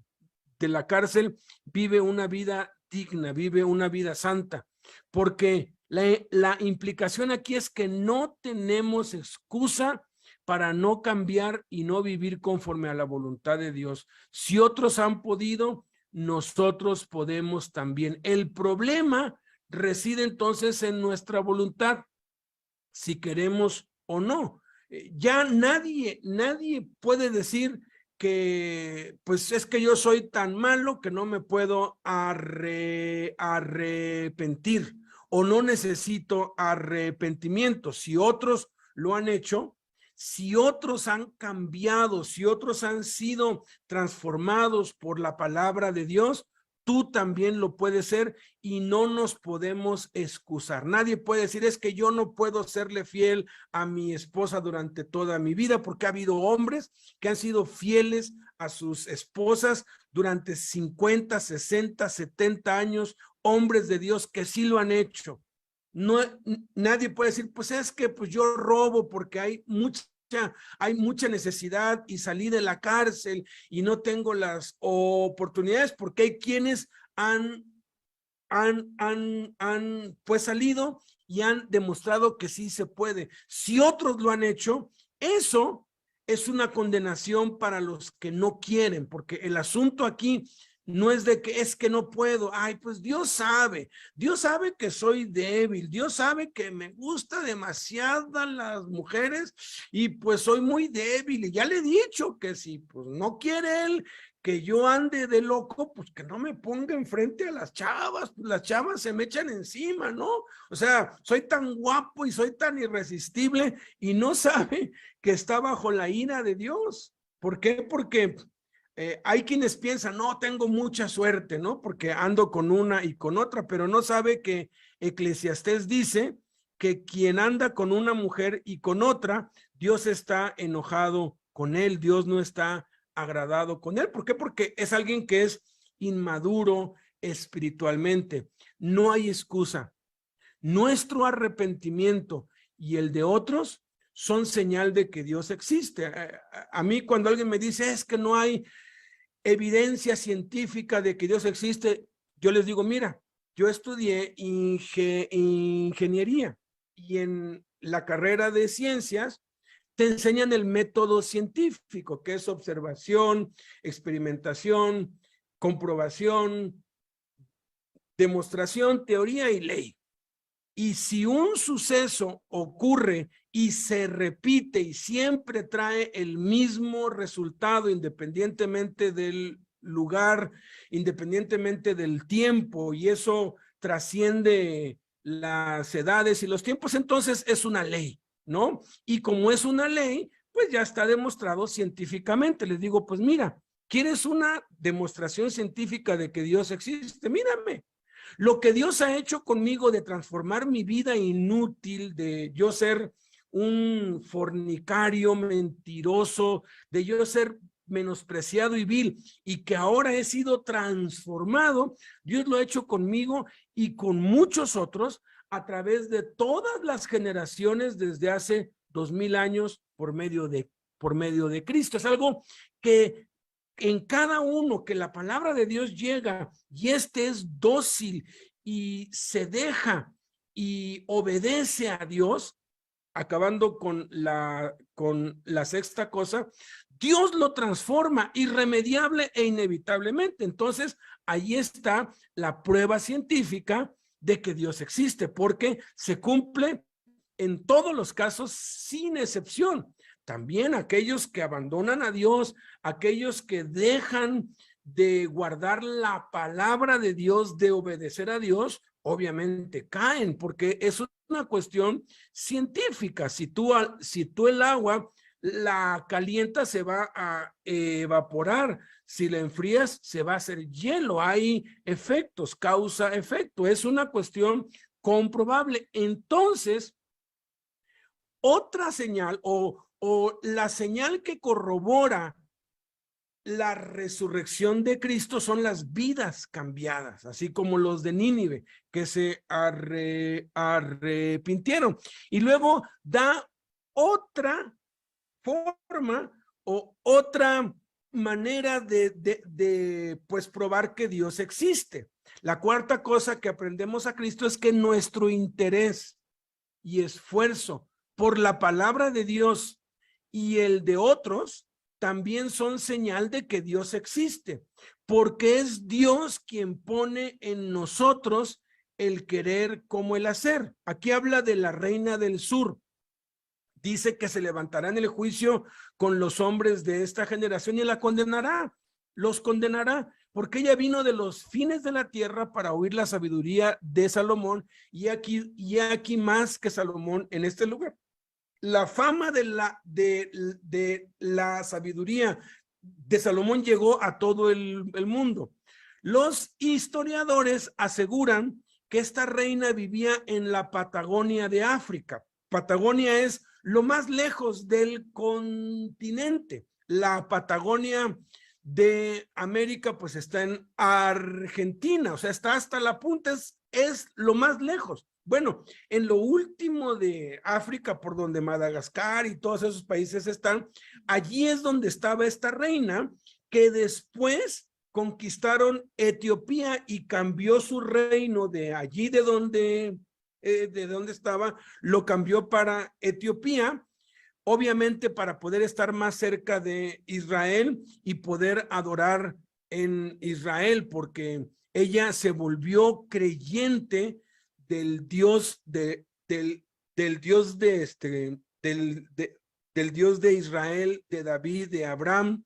cárcel vive una vida digna, vive una vida santa, porque la implicación aquí es que no tenemos excusa para no cambiar y no vivir conforme a la voluntad de Dios. Si otros han podido, nosotros podemos también. El problema reside entonces en nuestra voluntad, si queremos o no. Ya nadie puede decir que pues es que yo soy tan malo que no me puedo arrepentir, o no necesito arrepentimiento. Si otros lo han hecho, si otros han cambiado, si otros han sido transformados por la palabra de Dios, tú también lo puedes ser, y no nos podemos excusar. Nadie puede decir, es que yo no puedo serle fiel a mi esposa durante toda mi vida, porque ha habido hombres que han sido fieles a sus esposas durante 50, 60, 70 años, hombres de Dios que sí lo han hecho. No, nadie puede decir, pues es que pues yo robo porque hay mucha necesidad y salí de la cárcel y no tengo las oportunidades, porque hay quienes han pues salido y han demostrado que sí se puede. Si otros lo han hecho, eso es una condenación para los que no quieren, porque el asunto aquí no es de que es que no puedo. Ay, pues Dios sabe que soy débil, Dios sabe que me gusta demasiado las mujeres y pues soy muy débil, y ya le he dicho que si pues no quiere él que yo ande de loco, pues que no me ponga enfrente a las chavas, pues las chavas se me echan encima, ¿no? O sea, soy tan guapo y soy tan irresistible, y no sabe que está bajo la ira de Dios. ¿Por qué? Porque hay quienes piensan, no, tengo mucha suerte, ¿no? Porque ando con una y con otra, pero no sabe que Eclesiastés dice que quien anda con una mujer y con otra, Dios está enojado con él, Dios no está agradado con él. ¿Por qué? Porque es alguien que es inmaduro espiritualmente. No hay excusa. Nuestro arrepentimiento y el de otros son señal de que Dios existe. A mí cuando alguien me dice, es que no hay evidencia científica de que Dios existe, yo les digo, mira, yo estudié ingeniería, y en la carrera de ciencias te enseñan el método científico, que es observación, experimentación, comprobación, demostración, teoría y ley. Y si un suceso ocurre y se repite y siempre trae el mismo resultado, independientemente del lugar, independientemente del tiempo, y eso trasciende las edades y los tiempos, entonces es una ley, ¿no? Y como es una ley, pues ya está demostrado científicamente. Les digo, pues mira, ¿quieres una demostración científica de que Dios existe? Mírame. Lo que Dios ha hecho conmigo de transformar mi vida inútil, de yo ser un fornicario mentiroso, de yo ser menospreciado y vil, y que ahora he sido transformado, Dios lo ha hecho conmigo y con muchos otros a través de todas las generaciones desde hace 2000 años por medio de Cristo. Es algo que en cada uno que la palabra de Dios llega y este es dócil y se deja y obedece a Dios, acabando con la sexta cosa, Dios lo transforma irremediable e inevitablemente. Entonces, ahí está la prueba científica de que Dios existe, porque se cumple en todos los casos sin excepción. También aquellos que abandonan a Dios, aquellos que dejan de guardar la palabra de Dios, de obedecer a Dios, obviamente caen, porque es una cuestión científica. Si tú el agua la calientas, se va a evaporar. Si la enfrías, se va a hacer hielo. Hay efectos, causa-efecto. Es una cuestión comprobable. Entonces, otra señal o la señal que corrobora la resurrección de Cristo son las vidas cambiadas, así como los de Nínive, que se arrepintieron. Y luego da otra forma o otra manera de pues probar que Dios existe. La cuarta cosa que aprendemos a Cristo es que nuestro interés y esfuerzo por la palabra de Dios y el de otros también son señal de que Dios existe, porque es Dios quien pone en nosotros el querer como el hacer. Aquí habla de la reina del sur. Dice que se levantará en el juicio con los hombres de esta generación y la condenará, los condenará, porque ella vino de los fines de la tierra para oír la sabiduría de Salomón, y aquí más que Salomón en este lugar. La fama de la sabiduría de Salomón llegó a todo el mundo. Los historiadores aseguran que esta reina vivía en la Patagonia de África. Patagonia es lo más lejos del continente. La Patagonia de América pues está en Argentina, o sea, está hasta la punta, es lo más lejos. Bueno, en lo último de África, por donde Madagascar y todos esos países están, allí es donde estaba esta reina, que después conquistaron Etiopía y cambió su reino de allí de donde estaba, lo cambió para Etiopía, obviamente para poder estar más cerca de Israel y poder adorar en Israel, porque ella se volvió creyente del Dios del Dios de Israel, de David, de Abraham,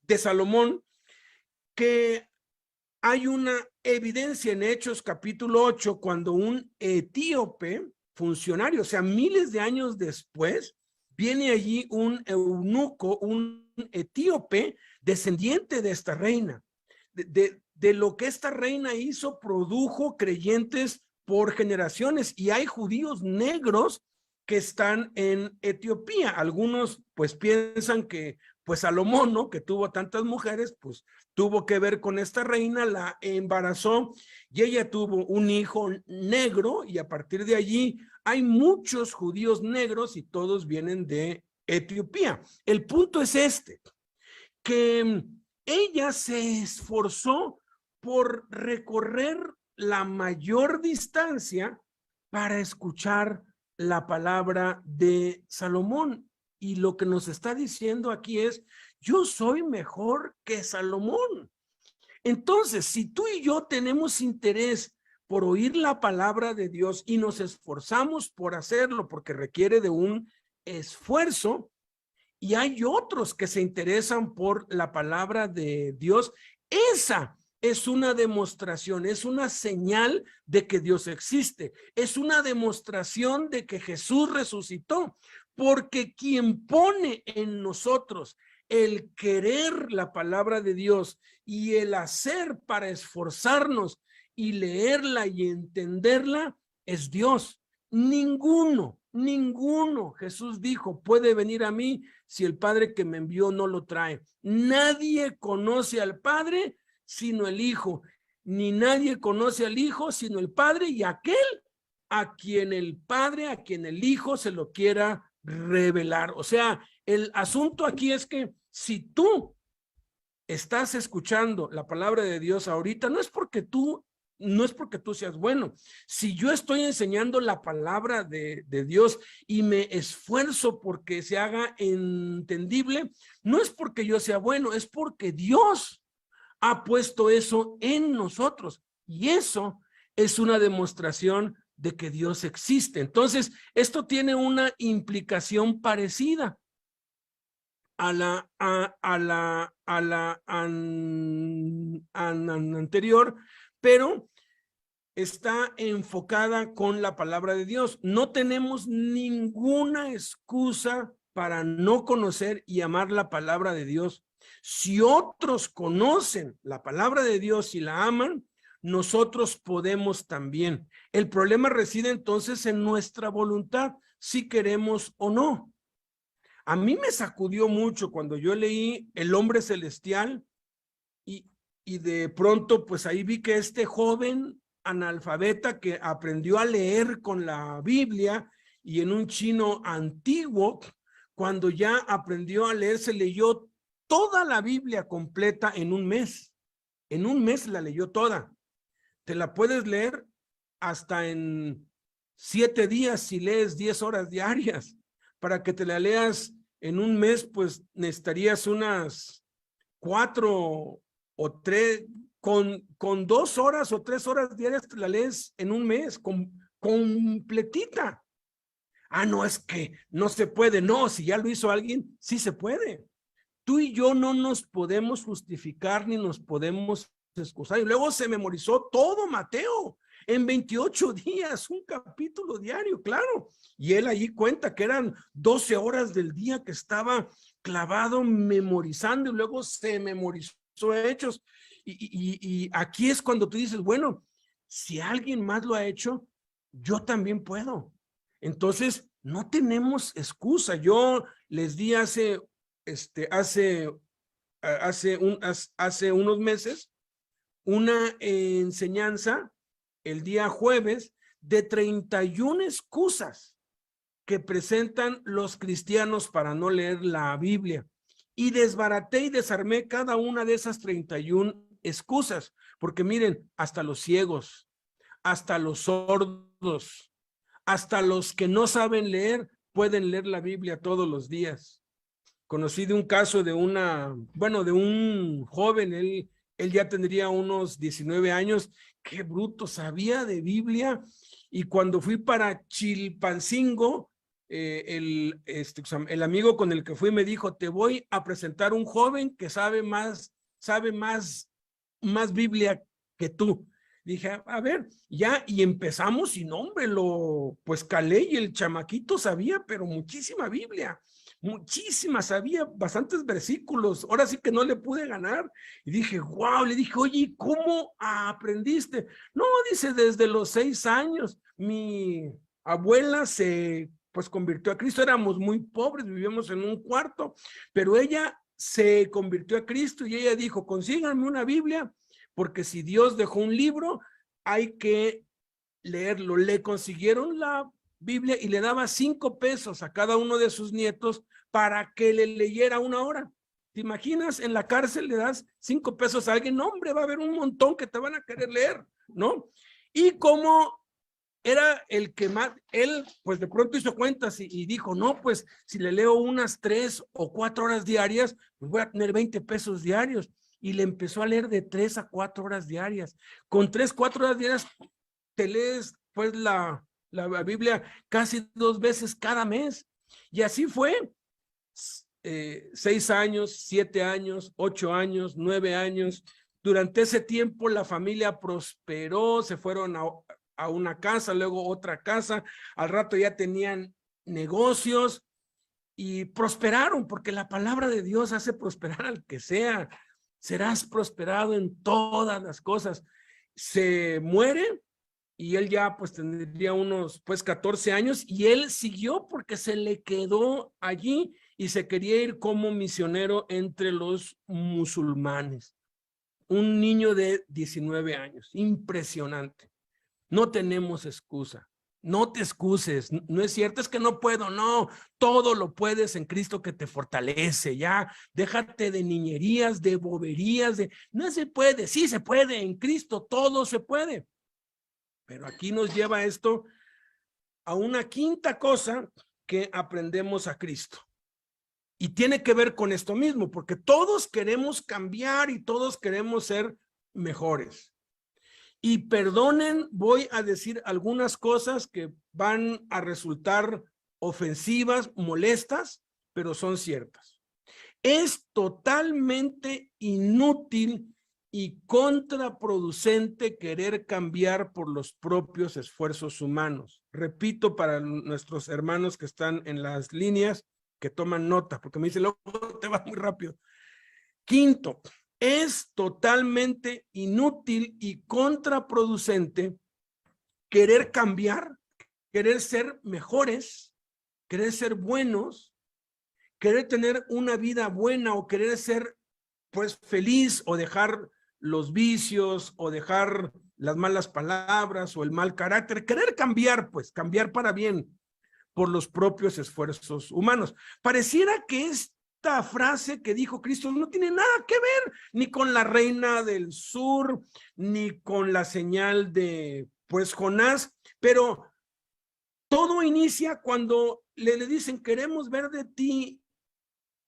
de Salomón, que hay una evidencia en Hechos capítulo 8, cuando un etíope funcionario, o sea, miles de años después, viene allí un eunuco, un etíope, descendiente de esta reina. De lo que esta reina hizo, produjo creyentes por generaciones, y hay judíos negros que están en Etiopía. Algunos pues piensan que pues Salomón, ¿no?, que tuvo tantas mujeres, pues tuvo que ver con esta reina, la embarazó y ella tuvo un hijo negro, y a partir de allí hay muchos judíos negros y todos vienen de Etiopía. El punto es este, que ella se esforzó por recorrer la mayor distancia para escuchar la palabra de Salomón. Y lo que nos está diciendo aquí es: yo soy mejor que Salomón. Entonces, si tú y yo tenemos interés por oír la palabra de Dios y nos esforzamos por hacerlo, porque requiere de un esfuerzo, y hay otros que se interesan por la palabra de Dios, esa es una demostración, es una señal de que Dios existe, es una demostración de que Jesús resucitó, porque quien pone en nosotros el querer la palabra de Dios y el hacer para esforzarnos y leerla y entenderla es Dios. Ninguno, Jesús dijo, puede venir a mí si el Padre que me envió no lo trae. Nadie conoce al Padre sino el Hijo, ni nadie conoce al Hijo sino el Padre y aquel a quien el Padre, a quien el Hijo se lo quiera revelar. O sea, el asunto aquí es que si tú estás escuchando la palabra de Dios ahorita, no es porque tú seas bueno. Si yo estoy enseñando la palabra de Dios y me esfuerzo porque se haga entendible, no es porque yo sea bueno, es porque Dios ha puesto eso en nosotros. Y eso es una demostración de que Dios existe. Entonces, esto tiene una implicación parecida a la anterior, pero está enfocada con la palabra de Dios. No tenemos ninguna excusa para no conocer y amar la palabra de Dios. Si otros conocen la palabra de Dios y la aman, nosotros podemos también. El problema reside entonces en nuestra voluntad, si queremos o no. A mí me sacudió mucho cuando yo leí El Hombre Celestial y de pronto pues ahí vi que este joven analfabeta que aprendió a leer con la Biblia y en un chino antiguo, cuando ya aprendió a leer, se leyó toda la Biblia completa en un mes. En un mes la leyó toda. Te la puedes leer hasta en 7 días si lees 10 horas diarias. Para que te la leas en un mes, pues necesitarías unas 4 o 3, con 2 horas o 3 horas diarias te la lees en un mes, completita. Ah, no, es que no se puede. No, si ya lo hizo alguien, sí se puede. Tú y yo no nos podemos justificar ni nos podemos excusar. Y luego se memorizó todo Mateo en 28 días, un capítulo diario, claro. Y él allí cuenta que eran 12 horas del día que estaba clavado memorizando y luego se memorizó Hechos. Y aquí es cuando tú dices, bueno, si alguien más lo ha hecho, yo también puedo. Entonces, no tenemos excusa. Yo les di hace unos meses una enseñanza el día jueves de 31 excusas que presentan los cristianos para no leer la Biblia. Y desbaraté y desarmé cada una de esas 31 excusas, porque miren, hasta los ciegos, hasta los sordos, hasta los que no saben leer, pueden leer la Biblia todos los días. Conocí de un caso de de un joven, él ya tendría unos 19 años, qué bruto, sabía de Biblia, y cuando fui para Chilpancingo, el amigo con el que fui me dijo, te voy a presentar un joven que sabe más Biblia que tú. Dije, a ver, ya, y empezamos y no, hombre, pues calé y el chamaquito sabía, pero muchísima Biblia, muchísima, sabía bastantes versículos, ahora sí que no le pude ganar. Y dije, wow, le dije, oye, ¿cómo aprendiste? No, dice, desde los 6 años, mi abuela se pues convirtió a Cristo, éramos muy pobres, vivíamos en un cuarto, pero ella se convirtió a Cristo y ella dijo, consíganme una Biblia, porque si Dios dejó un libro, hay que leerlo. Le consiguieron la Biblia y le daba 5 pesos a cada uno de sus nietos para que le leyera 1 hora. ¿Te imaginas? En la cárcel le das 5 pesos a alguien, no, hombre, va a haber un montón que te van a querer leer, ¿no? Y como era el que más, él pues de pronto hizo cuentas y dijo, no, pues si le leo unas 3 o 4 horas diarias, pues voy a tener 20 pesos diarios. Y le empezó a leer de 3 a 4 horas diarias. Con 3, 4 horas diarias te lees pues la Biblia casi 2 veces cada mes. Y así fue. 6 años, 7 años, 8 años, 9 años. Durante ese tiempo la familia prosperó, se fueron a una casa, luego otra casa. Al rato ya tenían negocios y prosperaron, porque la palabra de Dios hace prosperar al que sea. Serás prosperado en todas las cosas. se muere y él ya pues tendría unos pues 14 años y él siguió porque se le quedó allí y se quería ir como misionero entre los musulmanes. Un niño de 19 años, impresionante. No tenemos excusa. No te excuses, no es cierto, es que no puedo, no, todo lo puedes en Cristo que te fortalece, ya, déjate de niñerías, de boberías, no se puede, sí se puede, en Cristo todo se puede, pero aquí nos lleva esto a una quinta cosa que aprendemos a Cristo, y tiene que ver con esto mismo, porque todos queremos cambiar y todos queremos ser mejores. Y perdonen, voy a decir algunas cosas que van a resultar ofensivas, molestas, pero son ciertas. Es totalmente inútil y contraproducente querer cambiar por los propios esfuerzos humanos. Repito para nuestros hermanos que están en las líneas, que toman nota, porque me dicen, luego te va muy rápido. Quinto, es totalmente inútil y contraproducente querer cambiar, querer ser mejores, querer ser buenos, querer tener una vida buena o querer ser pues feliz o dejar los vicios o dejar las malas palabras o el mal carácter, querer cambiar, pues cambiar para bien por los propios esfuerzos humanos. Pareciera que esta frase que dijo Cristo no tiene nada que ver ni con la reina del sur, ni con la señal de pues Jonás, pero todo inicia cuando le dicen queremos ver de ti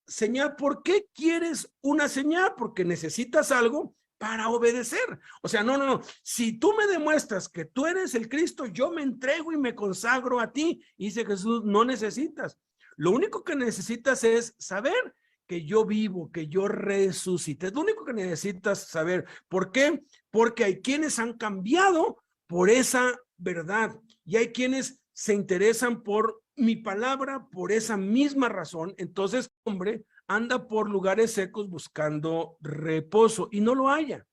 señal. ¿Por qué quieres una señal? Porque necesitas algo para obedecer. O sea, no. Si tú me demuestras que tú eres el Cristo, yo me entrego y me consagro a ti. Y dice Jesús, no necesitas. Lo único que necesitas es saber que yo vivo, que yo resucité. Es lo único que necesitas saber. ¿Por qué? Porque hay quienes han cambiado por esa verdad y hay quienes se interesan por mi palabra por esa misma razón. Entonces, hombre, anda por lugares secos buscando reposo y no lo halla.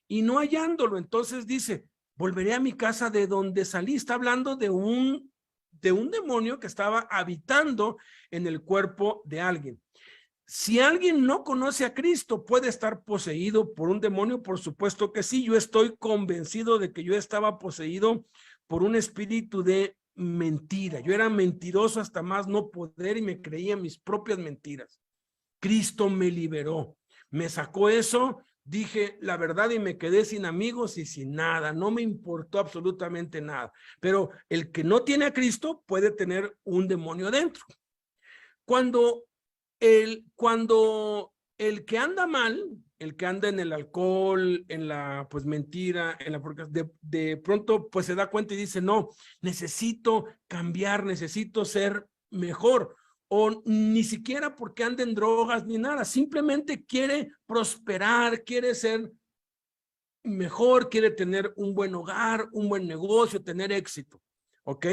Y no hallándolo, entonces dice, volveré a mi casa de donde salí. Está hablando de un demonio que estaba habitando en el cuerpo de alguien. Si alguien no conoce a Cristo, ¿puede estar poseído por un demonio? Por supuesto que sí. Yo estoy convencido de que yo estaba poseído por un espíritu de mentira. Yo era mentiroso hasta más no poder y me creía mis propias mentiras. Cristo me liberó, me sacó eso, dije la verdad y me quedé sin amigos y sin nada. No me importó absolutamente nada. Pero el que no tiene a Cristo puede tener un demonio dentro. Cuando el que anda mal, el que anda en el alcohol, en la pues mentira, en la de pronto pues se da cuenta y dice, no, necesito cambiar, necesito ser mejor, o ni siquiera porque anda en drogas ni nada, simplemente quiere prosperar, quiere ser mejor, quiere tener un buen hogar, un buen negocio, tener éxito, ¿ok?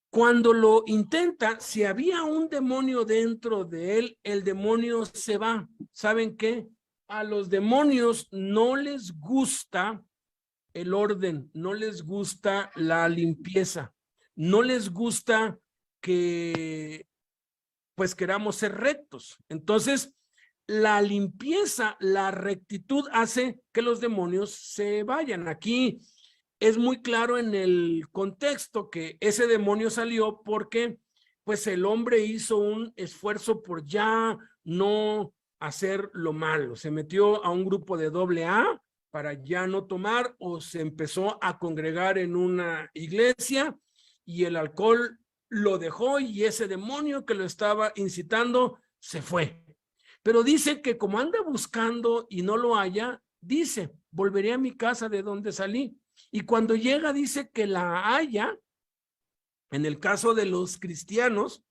Cuando lo intenta, si había un demonio dentro de él, el demonio se va. ¿Saben qué? A los demonios no les gusta el orden, no les gusta la limpieza, no les gusta que pues queramos ser rectos. Entonces, la limpieza, la rectitud hace que los demonios se vayan. Aquí es muy claro en el contexto que ese demonio salió porque pues el hombre hizo un esfuerzo por ya no hacer lo malo. Se metió a un grupo de AA para ya no tomar o se empezó a congregar en una iglesia y el alcohol lo dejó y ese demonio que lo estaba incitando se fue. Pero dice que como anda buscando y no lo halla, dice, volveré a mi casa de donde salí. Y cuando llega dice que la halla. En el caso de los cristianos,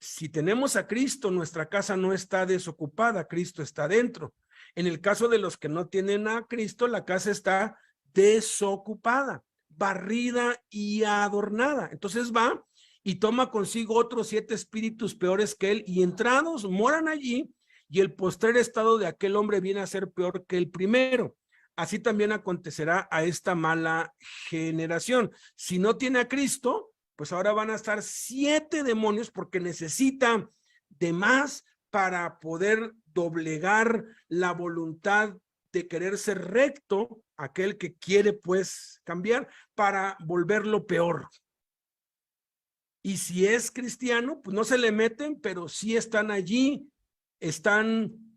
si tenemos a Cristo, nuestra casa no está desocupada, Cristo está dentro. En el caso de los que no tienen a Cristo, la casa está desocupada, barrida y adornada. Entonces va y toma consigo otros 7 espíritus peores que él y entrados moran allí y el postrer estado de aquel hombre viene a ser peor que el primero. así también acontecerá a esta mala generación. Si no tiene a Cristo, pues ahora van a estar 7 demonios porque necesita de más para poder doblegar la voluntad de querer ser recto, aquel que quiere pues cambiar, para volverlo peor. Y si es cristiano, pues no se le meten, pero sí están allí, están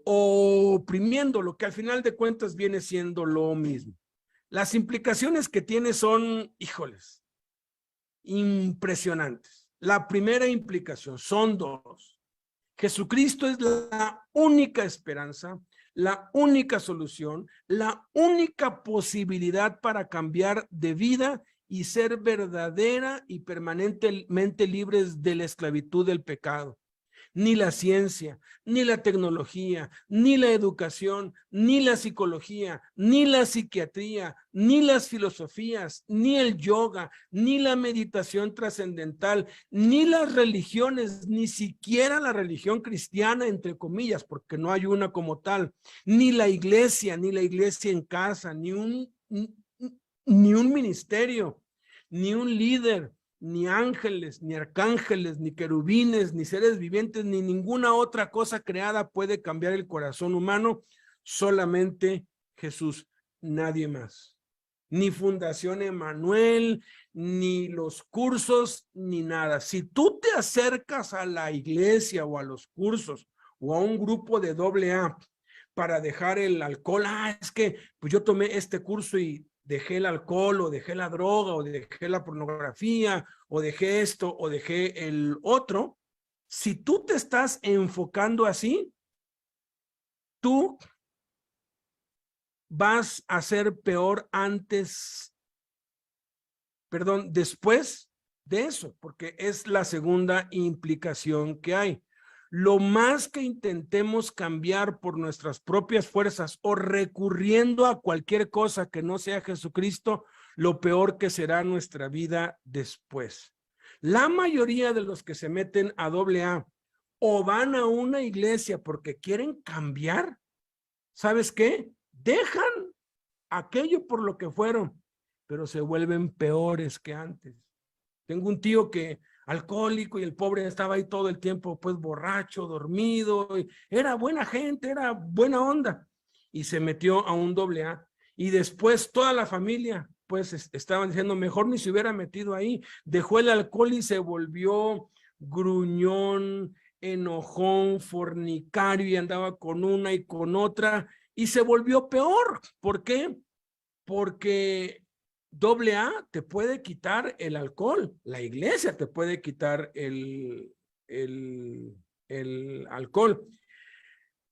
oprimiendo, lo que al final de cuentas viene siendo lo mismo. Las implicaciones que tiene son, híjoles, impresionantes. La primera implicación son 2. Jesucristo es la única esperanza, la única solución, la única posibilidad para cambiar de vida y ser verdadera y permanentemente libres de la esclavitud del pecado. Ni la ciencia, ni la tecnología, ni la educación, ni la psicología, ni la psiquiatría, ni las filosofías, ni el yoga, ni la meditación trascendental, ni las religiones, ni siquiera la religión cristiana, entre comillas, porque no hay una como tal, ni la iglesia en casa, ni un ministerio, ni un líder, ni ángeles, ni arcángeles, ni querubines, ni seres vivientes, ni ninguna otra cosa creada puede cambiar el corazón humano, solamente Jesús, nadie más. Ni Fundación Emanuel, ni los cursos, ni nada. Si tú te acercas a la iglesia o a los cursos o a un grupo de AA para dejar el alcohol, es que pues yo tomé este curso y dejé el alcohol, o dejé la droga, o dejé la pornografía, o dejé esto, o dejé el otro. Si tú te estás enfocando así, tú vas a ser peor después de eso, porque es la segunda implicación que hay. Lo más que intentemos cambiar por nuestras propias fuerzas o recurriendo a cualquier cosa que no sea Jesucristo, lo peor que será nuestra vida después. La mayoría de los que se meten a AA o van a una iglesia porque quieren cambiar, ¿sabes qué? Dejan aquello por lo que fueron, pero se vuelven peores que antes. Tengo un tío que alcohólico y el pobre estaba ahí todo el tiempo pues borracho, dormido, y era buena gente, era buena onda, y se metió a un AA, y después toda la familia pues estaban diciendo mejor ni se hubiera metido ahí, dejó el alcohol y se volvió gruñón, enojón, fornicario, y andaba con una y con otra, y se volvió peor. ¿Por qué? Porque AA te puede quitar el alcohol, la iglesia te puede quitar el alcohol,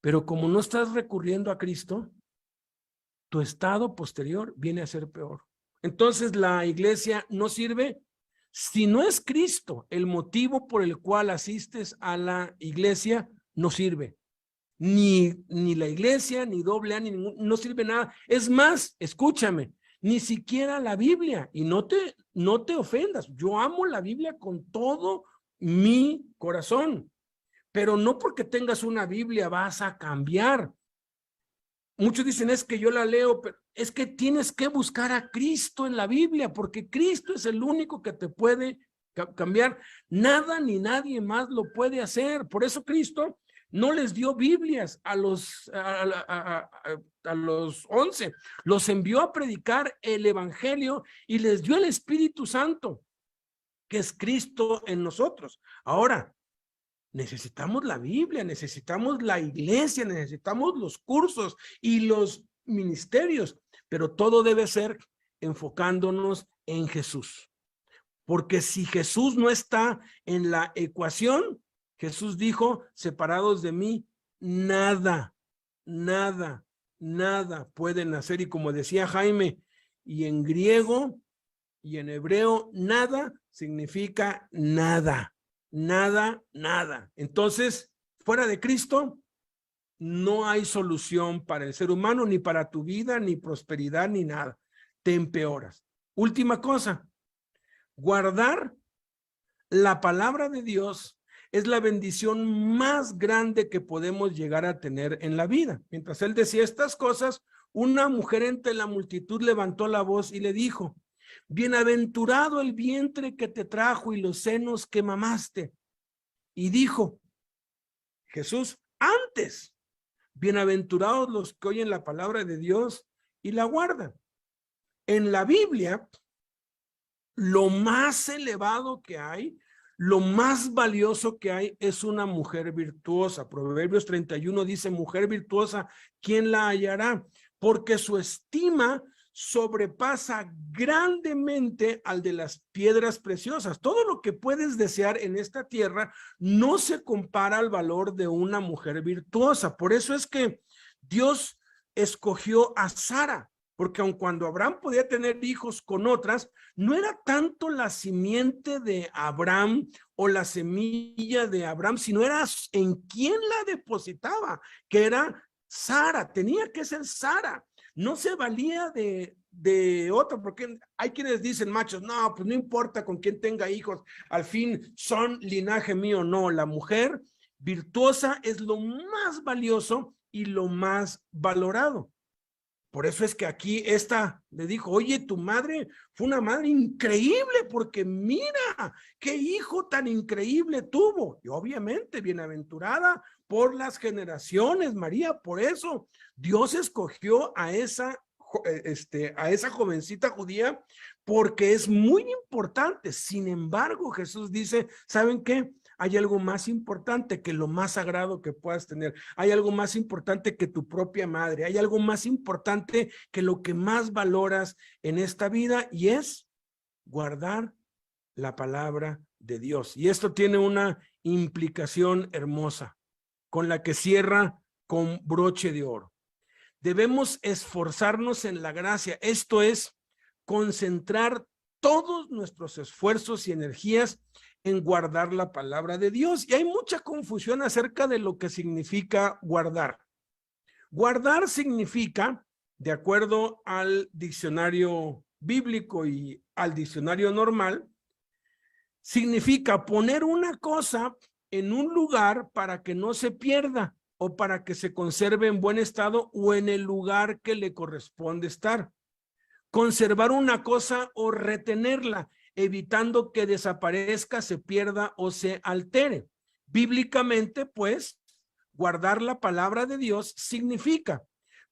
pero como no estás recurriendo a Cristo, tu estado posterior viene a ser peor. Entonces la iglesia no sirve. Si no es Cristo el motivo por el cual asistes a la iglesia, no sirve. Ni la iglesia, ni AA, no sirve nada. Es más, escúchame, ni siquiera la Biblia, y no te ofendas, yo amo la Biblia con todo mi corazón, pero no porque tengas una Biblia vas a cambiar. Muchos dicen, es que yo la leo, pero es que tienes que buscar a Cristo en la Biblia, porque Cristo es el único que te puede cambiar. Nada ni nadie más lo puede hacer. Por eso Cristo no les dio Biblias a los 11, los envió a predicar el evangelio y les dio el Espíritu Santo, que es Cristo en nosotros. Ahora, necesitamos la Biblia, necesitamos la iglesia, necesitamos los cursos y los ministerios, pero todo debe ser enfocándonos en Jesús. Porque si Jesús no está en la ecuación, Jesús dijo, separados de mí, nada pueden hacer. Y como decía Jaime, y en griego y en hebreo, nada significa nada. Entonces, fuera de Cristo, no hay solución para el ser humano, ni para tu vida, ni prosperidad, ni nada. Te empeoras. Última cosa, guardar la palabra de Dios es la bendición más grande que podemos llegar a tener en la vida. Mientras él decía estas cosas, una mujer entre la multitud levantó la voz y le dijo: bienaventurado el vientre que te trajo y los senos que mamaste. Y dijo Jesús antes: bienaventurados los que oyen la palabra de Dios y la guardan. En la Biblia, lo más elevado que hay, lo más valioso que hay es una mujer virtuosa. Proverbios 31 dice: mujer virtuosa, ¿quién la hallará? Porque su estima sobrepasa grandemente al de las piedras preciosas. Todo lo que puedes desear en esta tierra no se compara al valor de una mujer virtuosa. Por eso es que Dios escogió a Sara, porque aun cuando Abraham podía tener hijos con otras, no era tanto la simiente de Abraham o la semilla de Abraham, sino era en quién la depositaba, que era Sara. Tenía que ser Sara. No se valía de otro, porque hay quienes dicen, machos, no, pues no importa con quién tenga hijos, al fin son linaje mío. No, la mujer virtuosa es lo más valioso y lo más valorado. Por eso es que aquí esta le dijo: oye, tu madre fue una madre increíble, porque mira qué hijo tan increíble tuvo. Y obviamente bienaventurada por las generaciones, María. Por eso Dios escogió a esa jovencita judía, porque es muy importante. Sin embargo, Jesús dice: ¿saben qué? Hay algo más importante que lo más sagrado que puedas tener. Hay algo más importante que tu propia madre. Hay algo más importante que lo que más valoras en esta vida, y es guardar la palabra de Dios. Y esto tiene una implicación hermosa, con la que cierra con broche de oro. Debemos esforzarnos en la gracia. Esto es concentrar todos nuestros esfuerzos y energías en guardar la palabra de Dios. Y hay mucha confusión acerca de lo que significa guardar. Guardar significa, de acuerdo al diccionario bíblico y al diccionario normal, significa poner una cosa en un lugar para que no se pierda, o para que se conserve en buen estado, o en el lugar que le corresponde estar. Conservar una cosa o retenerla, evitando que desaparezca, se pierda o se altere. Bíblicamente, pues, guardar la palabra de Dios significa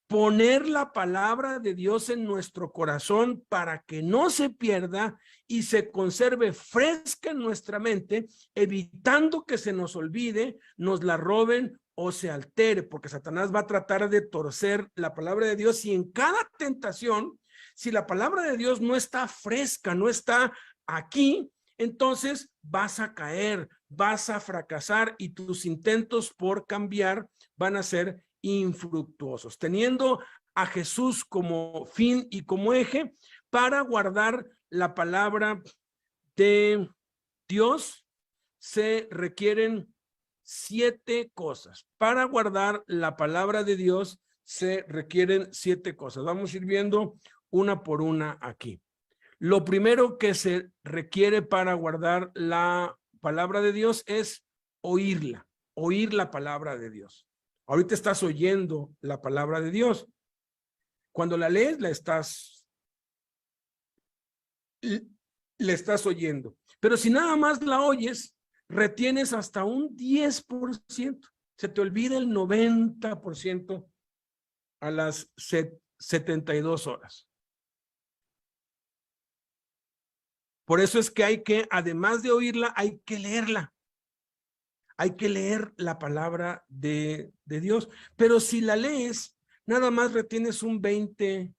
poner la palabra de Dios en nuestro corazón para que no se pierda y se conserve fresca en nuestra mente, evitando que se nos olvide, nos la roben o se altere, porque Satanás va a tratar de torcer la palabra de Dios. Y en cada tentación, si la palabra de Dios no está fresca, no está aquí, entonces vas a caer, vas a fracasar, y tus intentos por cambiar van a ser infructuosos. Teniendo a Jesús como fin y como eje, para guardar la palabra de Dios se requieren 7 cosas. Para guardar la palabra de Dios se requieren 7 cosas. Vamos a ir viendo una por una aquí. Lo primero que se requiere para guardar la palabra de Dios es oírla, oír la palabra de Dios. Ahorita estás oyendo la palabra de Dios. Cuando la lees, la estás oyendo. Pero si nada más la oyes, retienes hasta un 10%. Se te olvida el 90% a las 72 horas. Por eso es que hay que, además de oírla, hay que leerla. Hay que leer la palabra de Dios. Pero si la lees, nada más retienes un 20%.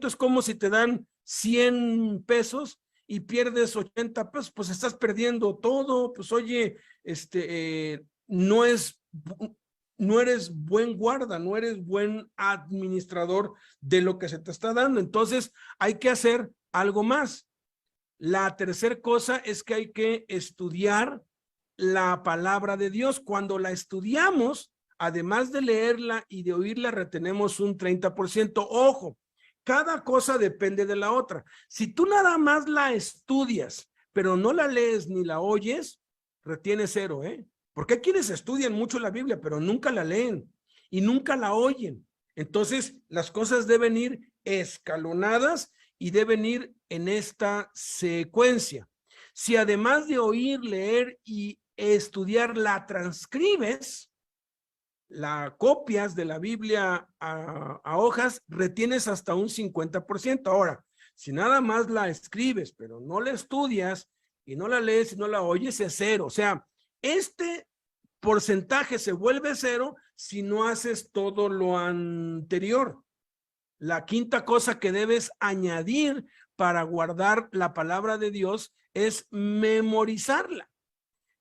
Es como si te dan 100 pesos y pierdes 80 pesos, pues estás perdiendo todo. Pues oye, no eres buen guarda, no eres buen administrador de lo que se te está dando. Entonces hay que hacer algo más. La tercera cosa es que hay que estudiar la palabra de Dios. Cuando la estudiamos, además de leerla y de oírla, retenemos un 30%. Ojo, cada cosa depende de la otra. Si tú nada más la estudias, pero no la lees ni la oyes, retienes 0, ¿eh? Porque hay quienes estudian mucho la Biblia, pero nunca la leen y nunca la oyen. Entonces, las cosas deben ir escalonadas y deben ir en esta secuencia. Si además de oír, leer y estudiar la transcribes, la copias de la Biblia a hojas, retienes hasta un 50%. Ahora, si nada más la escribes, pero no la estudias y no la lees y no la oyes, es cero. O sea, este porcentaje se vuelve cero si no haces todo lo anterior. La quinta cosa que debes añadir para guardar la palabra de Dios es memorizarla.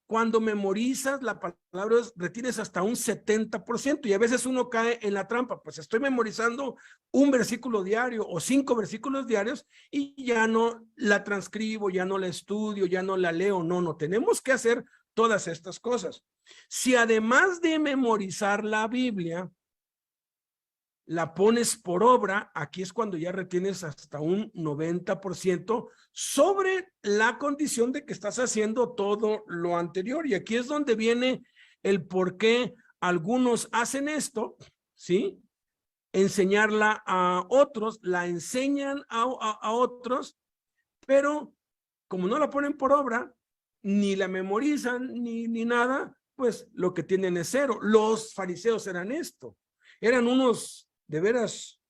Cuando memorizas la palabra, retienes hasta un 70% y a veces uno cae en la trampa. Pues estoy memorizando un versículo diario o 5 versículos diarios y ya no la transcribo, ya no la estudio, ya no la leo. No, tenemos que hacer todas estas cosas. Si además de memorizar la Biblia, la pones por obra, aquí es cuando ya retienes hasta un 90% sobre la condición de que estás haciendo todo lo anterior. Y aquí es donde viene el por qué algunos hacen esto, ¿sí? Enseñarla a otros, la enseñan a otros, pero como no la ponen por obra, ni la memorizan, ni nada, pues lo que tienen es cero. Los fariseos eran esto, eran unos, de veras,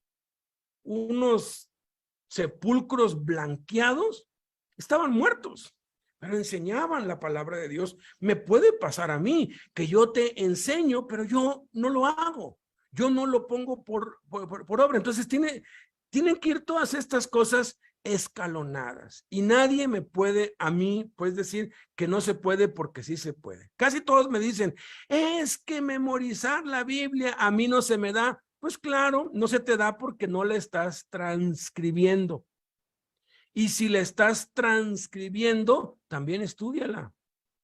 unos sepulcros blanqueados, estaban muertos, pero enseñaban la palabra de Dios. Me puede pasar a mí que yo te enseño, pero yo no lo hago, yo no lo pongo por obra. Entonces tienen que ir todas estas cosas escalonadas y nadie me puede a mí pues decir que no se puede, porque sí se puede. Casi todos me dicen, es que memorizar la Biblia a mí no se me da. Pues claro, no se te da porque no la estás transcribiendo. Y si la estás transcribiendo, también estúdiala.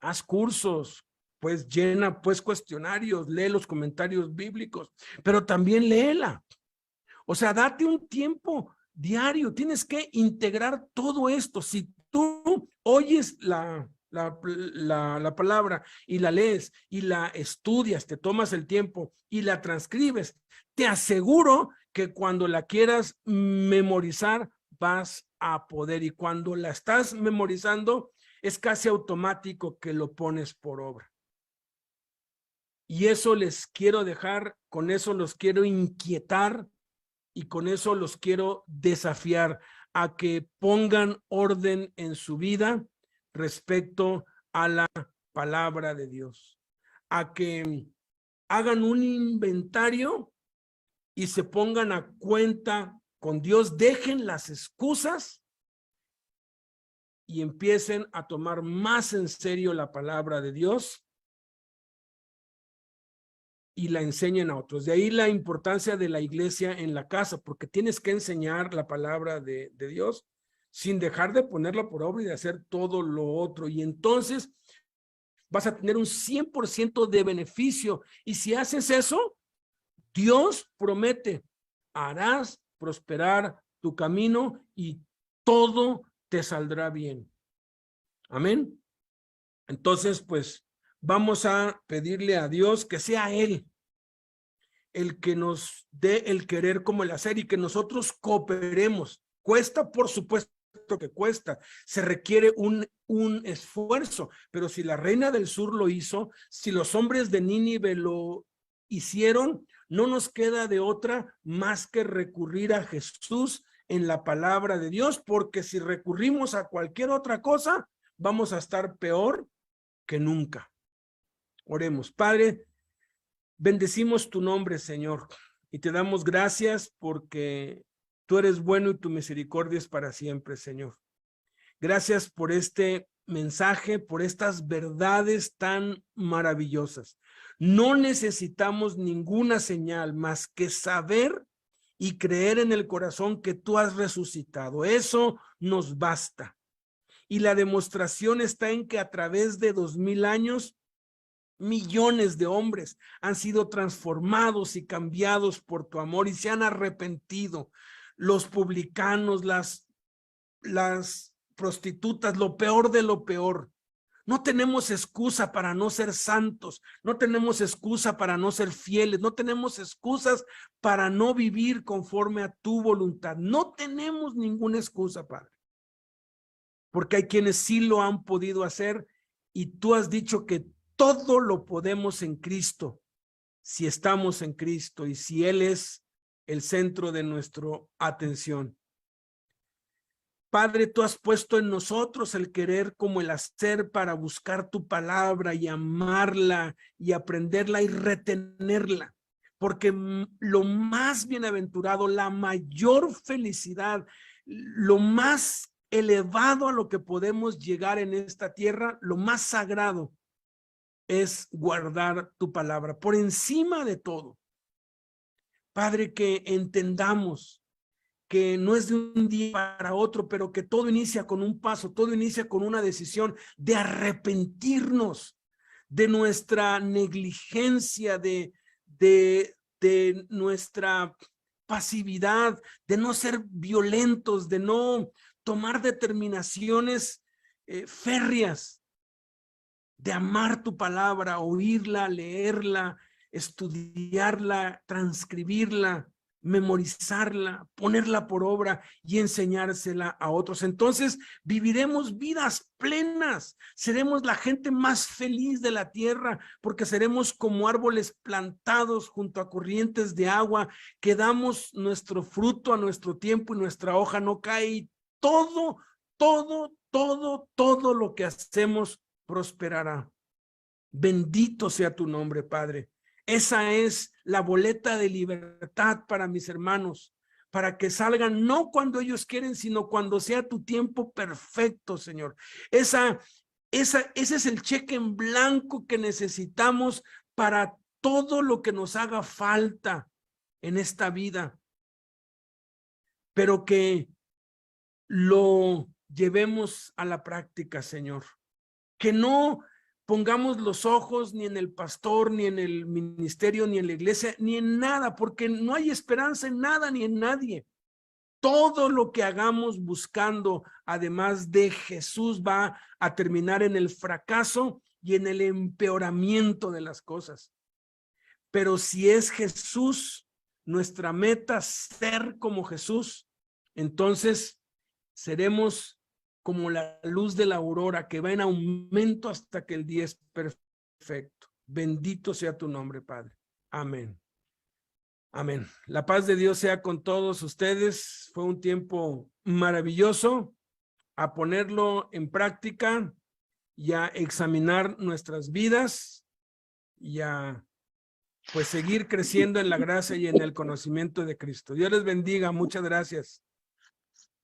Haz cursos, pues llena pues cuestionarios, lee los comentarios bíblicos, pero también léela. O sea, date un tiempo diario, tienes que integrar todo esto. Si tú oyes la palabra y la lees y la estudias, te tomas el tiempo y la transcribes, te aseguro que cuando la quieras memorizar vas a poder, y cuando la estás memorizando es casi automático que lo pones por obra. Y eso les quiero dejar, con eso los quiero inquietar y con eso los quiero desafiar a que pongan orden en su vida respecto a la palabra de Dios, a que hagan un inventario y se pongan a cuenta con Dios, dejen las excusas y empiecen a tomar más en serio la palabra de Dios y la enseñen a otros. De ahí la importancia de la iglesia en la casa, porque tienes que enseñar la palabra de Dios sin dejar de ponerla por obra y de hacer todo lo otro. Y entonces vas a tener un 100% de beneficio. Y si haces eso, Dios promete, harás prosperar tu camino y todo te saldrá bien. Amén. Entonces, pues, vamos a pedirle a Dios que sea Él el que nos dé el querer como el hacer y que nosotros cooperemos. Cuesta, por supuesto que cuesta, se requiere un esfuerzo, pero si la reina del sur lo hizo, si los hombres de Nínive lo hicieron, no nos queda de otra más que recurrir a Jesús en la palabra de Dios, porque si recurrimos a cualquier otra cosa, vamos a estar peor que nunca. Oremos. Padre, bendecimos tu nombre, Señor, y te damos gracias porque tú eres bueno y tu misericordia es para siempre, Señor. Gracias por este mensaje, por estas verdades tan maravillosas. No necesitamos ninguna señal más que saber y creer en el corazón que tú has resucitado. Eso nos basta. Y la demostración está en que a través de 2000 años, millones de hombres han sido transformados y cambiados por tu amor y se han arrepentido. Los publicanos, las prostitutas, lo peor de lo peor, No tenemos excusa para no ser santos, no tenemos excusa para no ser fieles, no tenemos excusas para no vivir conforme a tu voluntad. No tenemos ninguna excusa, Padre. Porque hay quienes sí lo han podido hacer y tú has dicho que todo lo podemos en Cristo, si estamos en Cristo y si Él es el centro de nuestra atención. Padre, tú has puesto en nosotros el querer como el hacer para buscar tu palabra y amarla y aprenderla y retenerla. Porque lo más bienaventurado, la mayor felicidad, lo más elevado a lo que podemos llegar en esta tierra, lo más sagrado es guardar tu palabra por encima de todo. Padre, que entendamos que no es de un día para otro, pero que todo inicia con un paso, todo inicia con una decisión de arrepentirnos de nuestra negligencia, de nuestra pasividad, de no ser violentos, de no tomar determinaciones férreas, de amar tu palabra, oírla, leerla, estudiarla, transcribirla, memorizarla, ponerla por obra y enseñársela a otros. Entonces viviremos vidas plenas, seremos la gente más feliz de la tierra, porque seremos como árboles plantados junto a corrientes de agua, que damos nuestro fruto a nuestro tiempo y nuestra hoja no cae, y todo lo que hacemos prosperará. Bendito sea tu nombre, Padre. Esa es la boleta de libertad para mis hermanos, para que salgan no cuando ellos quieren, sino cuando sea tu tiempo perfecto, Señor. Ese es el cheque en blanco que necesitamos para todo lo que nos haga falta en esta vida, pero que lo llevemos a la práctica, Señor. Que no pongamos los ojos ni en el pastor, ni en el ministerio, ni en la iglesia, ni en nada, porque no hay esperanza en nada ni en nadie. Todo lo que hagamos buscando, además de Jesús, va a terminar en el fracaso y en el empeoramiento de las cosas. Pero si es Jesús, nuestra meta, ser como Jesús, entonces seremos como la luz de la aurora que va en aumento hasta que el día es perfecto. Bendito sea tu nombre, Padre. Amén. Amén. La paz de Dios sea con todos ustedes. Fue un tiempo maravilloso. A ponerlo en práctica y a examinar nuestras vidas y a pues seguir creciendo en la gracia y en el conocimiento de Cristo. Dios les bendiga. Muchas gracias.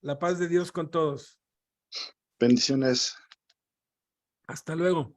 La paz de Dios con todos. Bendiciones. Hasta luego.